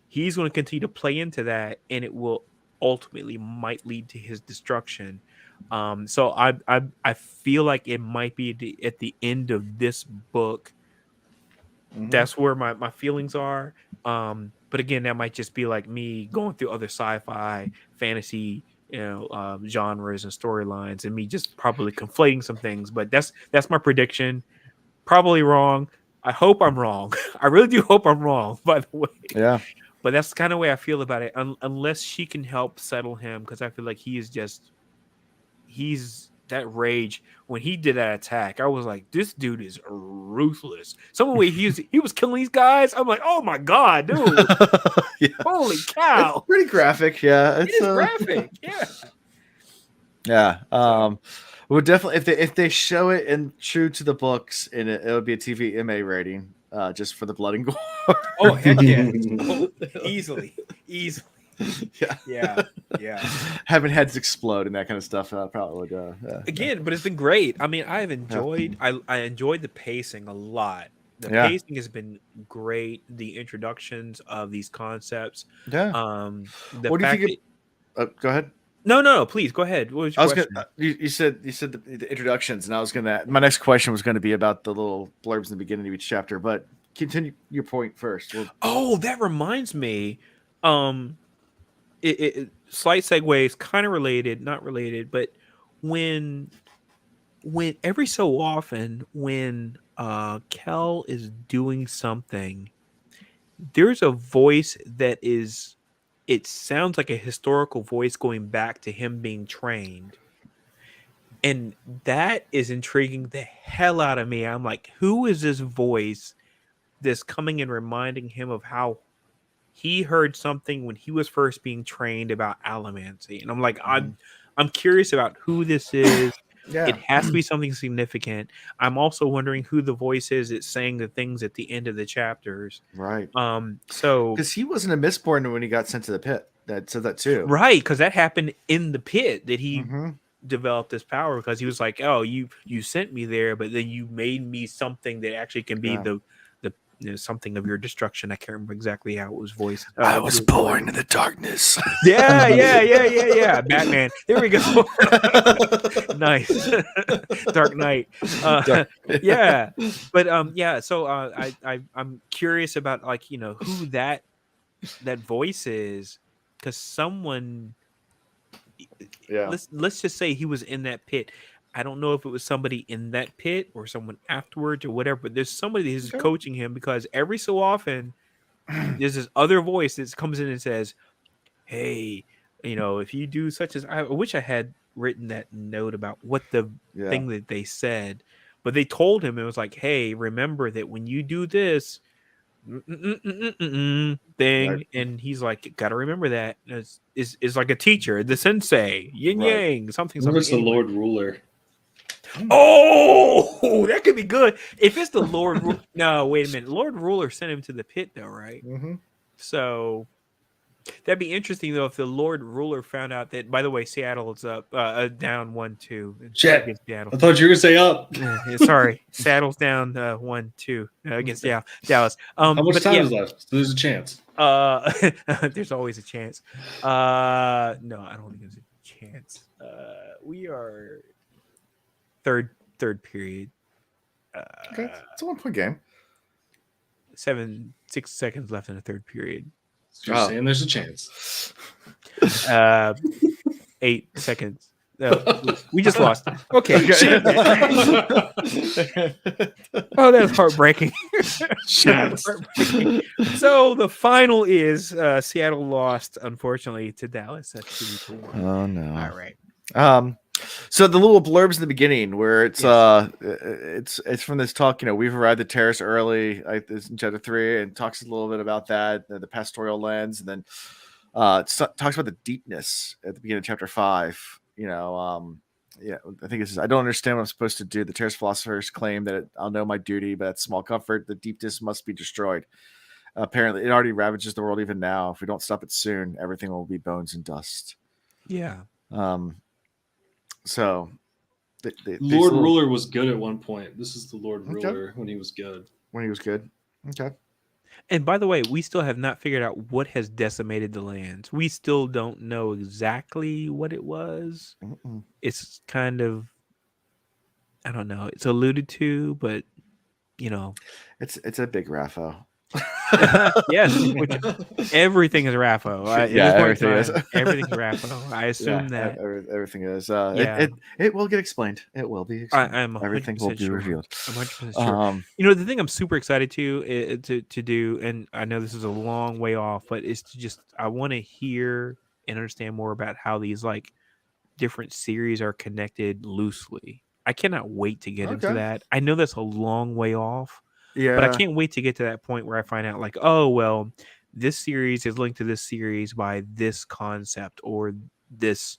he's going to continue to play into that and it will ultimately might lead to his destruction. So I feel like it might be at the end of this book. Mhm. That's where my feelings are. But again, that might just be like me going through other sci-fi, fantasy, genres and storylines, and me just probably conflating some things. But that's my prediction. Probably wrong. I hope I'm wrong. I really do hope I'm wrong. By the way, Yeah. but that's kind of the way I feel about it. Unless she can help settle him, because I feel like he's that rage when he did that attack. I was like, this dude is ruthless. Some way he was killing these guys. I'm like, oh my god, dude, Yeah. holy It's cow! pretty graphic. Yeah. It It's is graphic, yeah. Yeah. So, Well, definitely if they show it in true to the books, and it would be a TV MA rating, just for the blood and gore. oh heck yeah, oh, easily. Yeah. Yeah. Having heads explode and that kind of stuff, probably would. Again, but it's been great. I mean, Yeah. I enjoyed the pacing a lot. The Yeah. pacing has been great. The introductions of these concepts, Yeah. the What do you fact think? that Go ahead. no, please go ahead. What was I your was gonna. question? You said the introductions, and I was gonna. My next question was going to be about the little blurbs in the beginning of each chapter, but continue your point first. Oh, that reminds me. Um, slight segues, kind of related, not related, but when every so often when Kel is doing something, there's a voice that is it sounds like a historical voice going back to him being trained. And that is intriguing the hell out of me. I'm like, who is this voice that's coming and reminding him of how he heard something when he was first being trained about allomancy? And I'm like, I'm curious about who this is. It Yeah. has to be something significant. I'm also wondering who the voice is that's saying the things at the end of the chapters. Right. So Because he wasn't a Mistborn when he got sent to the pit. That said that too. right, because that happened in the pit that he Mm-hmm. developed this power because he was like, oh, you sent me there, but then you made me something that actually can be Yeah. the something of your destruction. I can't remember exactly how it was voiced. I was born in the darkness. Yeah. Batman. There we go. Nice. Dark Knight. Yeah. But yeah, so I'm curious about like, who that voice is, because someone Yeah. let's just say he was in that pit. I don't know if it was somebody in that pit or someone afterwards or whatever, but there's somebody who's Okay. coaching him, because every so often there's this other voice that comes in and says, hey, if you do such as I wish I had written that note about what the Yeah. thing that they said, but they told him, it was like, hey, remember that when you do this, thing, and he's like, "Gotta remember that is like a teacher, the sensei, yin Right. yang, something What if something." it's the Anyway. Lord Ruler? Oh, that could be good if it's the Lord. No, wait a minute. Lord Ruler sent him to the pit, though, right? Mm-hmm. So that'd be interesting, though, if the Lord Ruler found out that. By the way, Seattle is up, down 1-2 Shit. against Seattle. I thought you were gonna say up. Sorry, Seattle's down 1-2 against Dallas. How much But time yeah, is left? So there's a chance. there's always a chance. No, I don't think there's a chance. We are third period. Okay, it's a 1 point game. 6 seconds left in the third period. So you're saying there's a chance. 8 seconds. We just lost. Okay. Oh, that's heartbreaking. Shit. So the final is Seattle lost, unfortunately, to Dallas. That's 2-1. Oh no! All right. So the little blurbs in the beginning, where it's Yes. it's from this talk. We've arrived at Terrace early. This in chapter 3, and talks a little bit about that, the pastoral lens, and then talks about the deepness at the beginning of chapter 5. Yeah, I think it's. I don't understand what I'm supposed to do. The Terrace philosophers claim that I'll know my duty, but that's small comfort. The deepness must be destroyed. Apparently, it already ravages the world even now. If we don't stop it soon, everything will be bones and dust. Yeah. So, Lord Ruler was good at one point. This is the Lord Ruler when he was good. When he was good. Okay. And by the way, we still have not figured out what has decimated the lands. We still don't know exactly what it was. Mm-mm. It's kind of, I don't know. It's alluded to, but it's a big Raffo. Yes, which everything is Raffo. Everything is. Everything's Raffo. I assume that everything is. Yeah. It will get explained. It will be explained. I'm 100% Everything will be sure. revealed. I'm 100% sure. The thing I'm super excited to do, and I know this is a long way off, but it's to just I want to hear and understand more about how these like different series are connected loosely. I cannot wait to get into that. I know that's a long way off. Yeah. But I can't wait to get to that point where I find out like, oh, well, this series is linked to this series by this concept or this,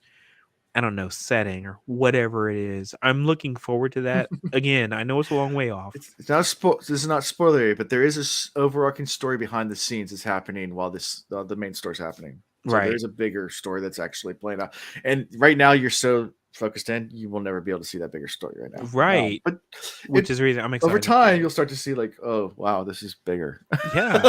I don't know, setting or whatever it is. I'm looking forward to that. Again, I know it's a long way off. It's not this is not spoilery, but there is this overarching story behind the scenes that's happening while the main story's happening. So Right. There's a bigger story that's actually playing out. And right now you're so focused in, you will never be able to see that bigger story right now. Right. But which is the reason I'm excited. Over time, you'll start to see like, oh wow, this is bigger. Yeah.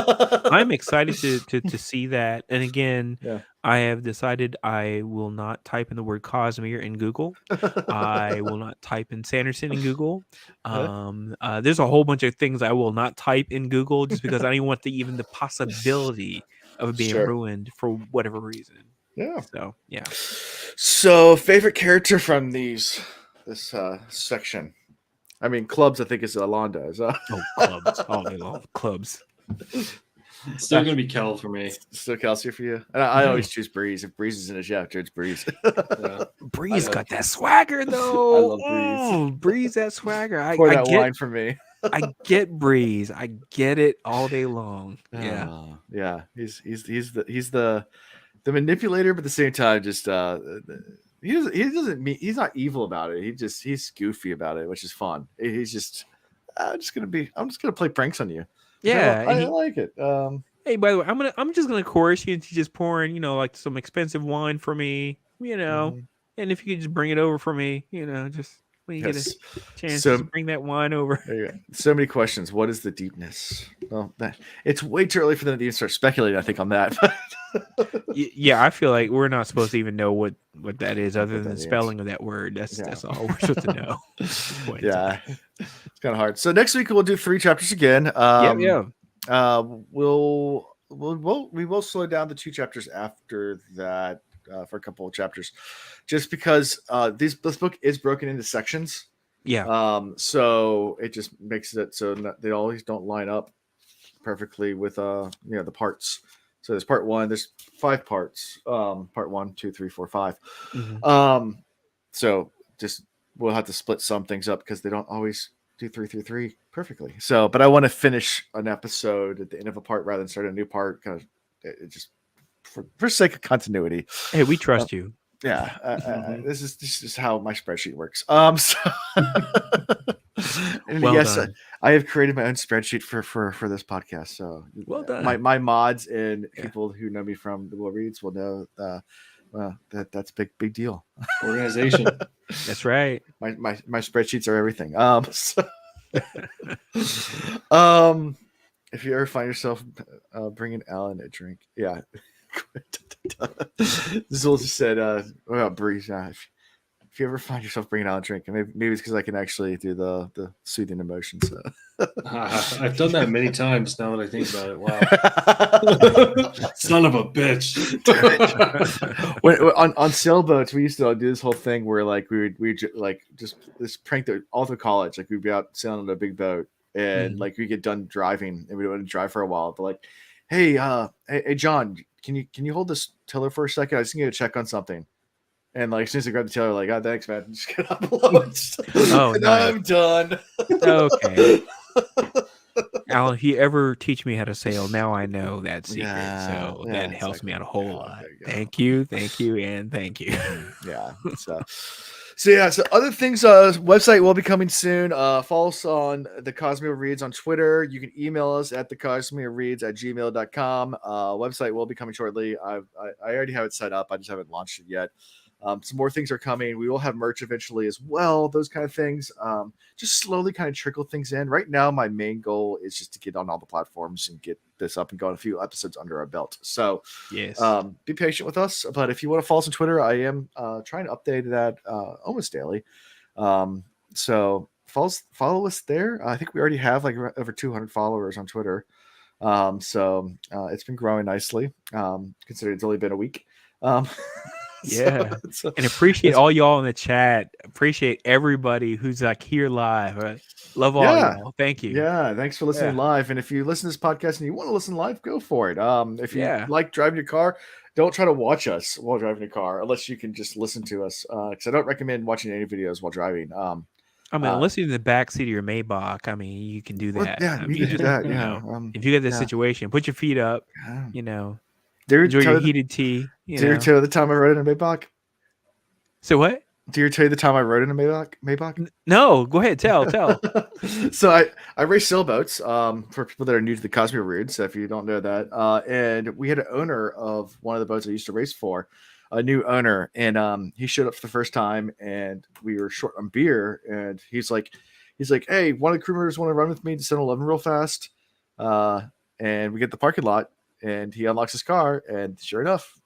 I'm excited to see that. And again, I have decided I will not type in the word Cosmere in Google. I will not type in Sanderson in Google. There's a whole bunch of things I will not type in Google just because I don't even want even the possibility of it being ruined for whatever reason. Yeah. So yeah. So favorite character from this section. I mean, Clubs. I think is Alonda. Clubs all day long. Clubs. It's still gonna be Kel for me. Still Kelsier for you. And I always choose Breeze. If Breeze is in a chapter, it's Breeze. Breeze got that swagger though. I love Breeze. Breeze, that swagger. Pour that wine for me. I get Breeze. I get it all day long. Yeah. Yeah. He's the manipulator, but at the same time, just he's not evil about it. He's goofy about it, which is fun. He's just I'm just gonna play pranks on you. Yeah, I like it. Hey, by the way, I'm just gonna coerce you into just pouring, like some expensive wine for me, and if you could just bring it over for me, just when you get a chance to bring that wine over. There you go. So many questions. What is the deepness? Well, it's way too early for them to even start speculating, I think, on that. Yeah, I feel like we're not supposed to even know what that is, other than the spelling of that word. That's all we're supposed to know. Yeah, it's kind of hard. So next week we'll do 3 chapters again. We will slow down the 2 chapters after that for a couple of chapters, just because this book is broken into sections. Yeah. So it just makes it so they always don't line up perfectly with the parts. So there's part 1. There's 5 parts. Part 1, 2, 3, 4, 5. Mm-hmm. So just we'll have to split some things up because they don't always do 333 perfectly. So, but I want to finish an episode at the end of a part rather than start a new part. Kind of, it just for sake of continuity. Hey, we trust you. Yeah, Mhm. this is how my spreadsheet works. So and Well yes, done. I have created my own spreadsheet for this podcast. So Well done. my mods and Yeah. people who know me from the Will Reads will know well, that's big deal. Organization. That's right. My spreadsheets are everything. So, um, if you ever find yourself bringing Alan a drink, yeah. Zul just said, "What about Breeze? If you ever find yourself bringing Alan a drink, and maybe it's because I can actually do the soothing emotions." So. I've done that many times now that I think about it. Wow. Son of a bitch. on sailboats, we used to do this whole thing where like we like just this prank that all through college, like we'd be out sailing on a big boat and like we get done driving and we want to drive for a while. But like, hey John, can you hold this tiller for a second? I just need to check on something. And like as soon as I grab the tiller, like, oh thanks, man. Just get up. Oh, and nice. I'm done. Okay. Alan, if you ever teach me how to sail, now I know that secret. Yeah, So yeah, that helps me out a whole yeah, lot. there you go. Thank you, and thank you. Yeah. So other things, website will be coming soon. Follow us on the Cosmere Reads on Twitter. You can email us at thecosmerereads@gmail.com. Website will be coming shortly. I already have it set up. I just haven't launched it yet. Some more things are coming. We will have merch eventually as well. Those kind of things. Just slowly kind of trickle things in. Right now, my main goal is just to get on all the platforms and get this up and going a few episodes under our belt. So Yes. be patient with us. But if you want to follow us on Twitter, I am trying to update that almost daily. So follow us there. I think we already have like over 200 followers on Twitter. So it's been growing nicely. Considering it's only been a week. Yeah. And appreciate all y'all in the chat. Appreciate everybody who's like here live. Right? Love all y'all. Thank you. Yeah, thanks for listening live. And if you listen to this podcast and you want to listen live, go for it. If you like driving your car, don't try to watch us while driving your car unless you can just listen to us. Because I don't recommend watching any videos while driving. I mean, unless you're in the back seat of your Maybach, I mean, you can do that. Yeah, you can do that. Yeah. If you get this situation, put your feet up. You know, enjoy your heated tea. Did you tell you the time I rode in a Maybach? So what? Do you tell you the time I rode in a Maybach? No, go ahead. Tell. So I race sailboats. For people that are new to the Cosmere Reads, so if you don't know that, and we had an owner of one of the boats I used to race for, a new owner, and he showed up for the first time, and we were short on beer, and he's like, hey, one of the crew members want to run with me to 7-Eleven real fast, and we get the parking lot, and he unlocks his car, and sure enough,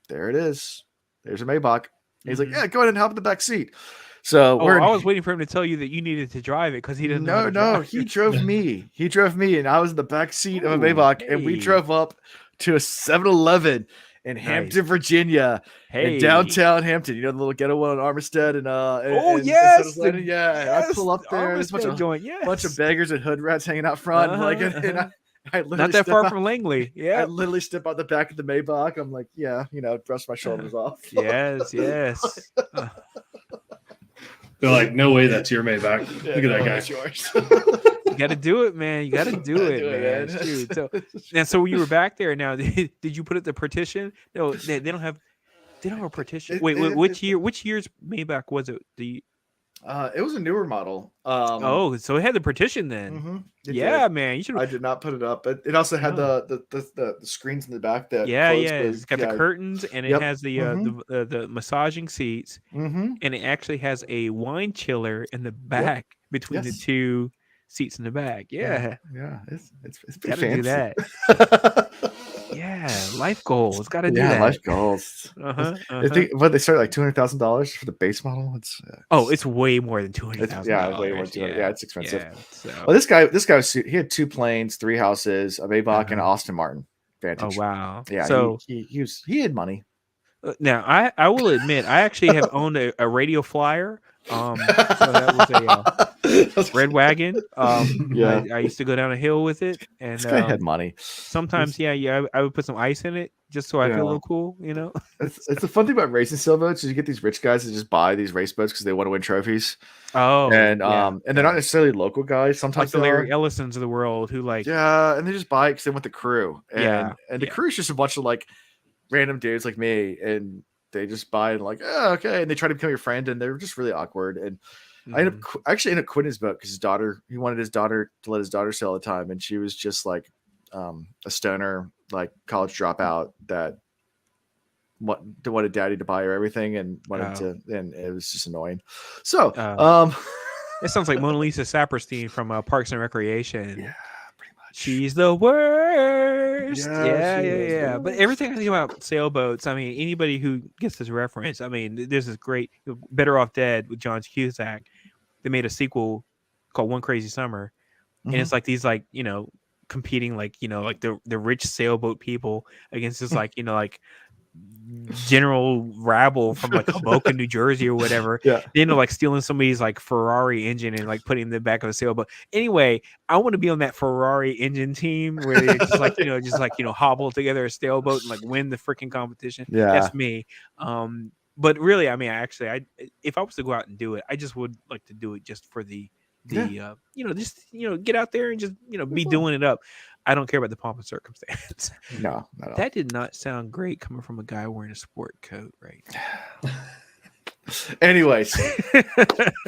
there it is. There's a Maybach. He's like, yeah, go ahead and hop in the back seat. So I was waiting for him to tell you that you needed to drive it because he didn't know. No, he drove me. He drove me, and I was in the back seat of a Maybach, and we drove up to a 7-Eleven in Hampton, Virginia, in downtown Hampton. You know the little ghetto one on Armistead and yes, I pull up there. There's a bunch of beggars and hood rats hanging out front, and I literally not that far from Langley. Yeah, I literally step out the back of the Maybach. I'm like, brush my shoulders off. Yes. They're like, no way, that's your Maybach. Look at that guy. It's yours. You got to do it, man. You got to do it, man. Dude, so you were back there. Now, did you put it the partition? No, they don't have a partition. Wait, which year? Which year's Maybach was it? It was a newer model. So it had the partition then. Did. Man, you should. I did not put it up, but it also had the screens in the back that. It's got the curtains, and it has the massaging seats, and it actually has a wine chiller in the back between the two seats in the back. Yeah, it's pretty fancy. Do that. Yeah, life goals. Got to do that. Life goals. I think they start like $200,000 for the base model. It's way more than $200,000. Yeah, way more than $200,000. Yeah, it's expensive. Yeah, Well, this guy he had 2 planes, 3 houses, a Maybach, and an Austin Martin Vantage. Oh wow! Yeah, so he had money. Now I will admit I actually have owned a radio flyer So that was a red wagon. Yeah. I used to go down a hill with it, and This guy had money. sometimes, I would put some ice in it just so I feel a little cool, you know. It's the fun thing about racing sailboats is you get these rich guys that just buy these race boats because they want to win trophies. Oh, And they're not necessarily local guys. like Sometimes the they Larry are. Ellisons of the world who like And they just buy it because they want the crew. And the yeah. crew is just a bunch of like random dudes like me, and they just buy and like, oh, okay, and they try to become your friend, and they're just really awkward. And I actually ended up quitting his boat because he wanted his daughter to let his daughter sail all the time, and she was just like a stoner, like college dropout that wanted daddy to buy her everything and wanted to, and it was just annoying. So, it sounds like Mona Lisa Saperstein from Parks and Recreation. Yeah, pretty much. She's the worst. Yeah. But everything I think about sailboats, I mean, anybody who gets this reference, I mean, there's this great Better Off Dead with John Cusack. They made a sequel called One Crazy Summer, and it's like these like competing like like the rich sailboat people against this like like general rabble from like Hoboken, New Jersey or whatever. Yeah. They end up like stealing somebody's like Ferrari engine and like putting it in the back of a sailboat. Anyway, I want to be on that Ferrari engine team where they just like hobble together a sailboat and like win the freaking competition. Yeah. That's me. But really, I mean, I if I was to go out and do it, I just would like to do it just for the just get out there and just be doing it up. I don't care about the pomp and circumstance. No, not at all. That did not sound great coming from a guy wearing a sport coat, right? Anyways,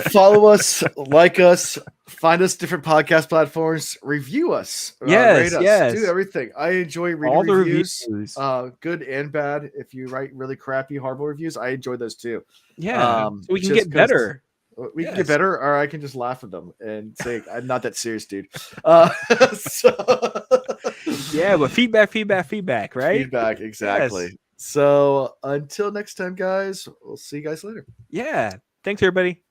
follow us, like us, find us different podcast platforms, review us, rate us, do everything. I enjoy reading all the reviews, reviews. Good and bad. If you write really crappy, horrible reviews, I enjoy those too. Yeah, so we can get better. We can get better, or I can just laugh at them and say, "I'm not that serious, dude." Yeah, but feedback, right? Feedback, exactly. Yes. So until next time, guys, we'll see you guys later. Yeah, thanks, everybody.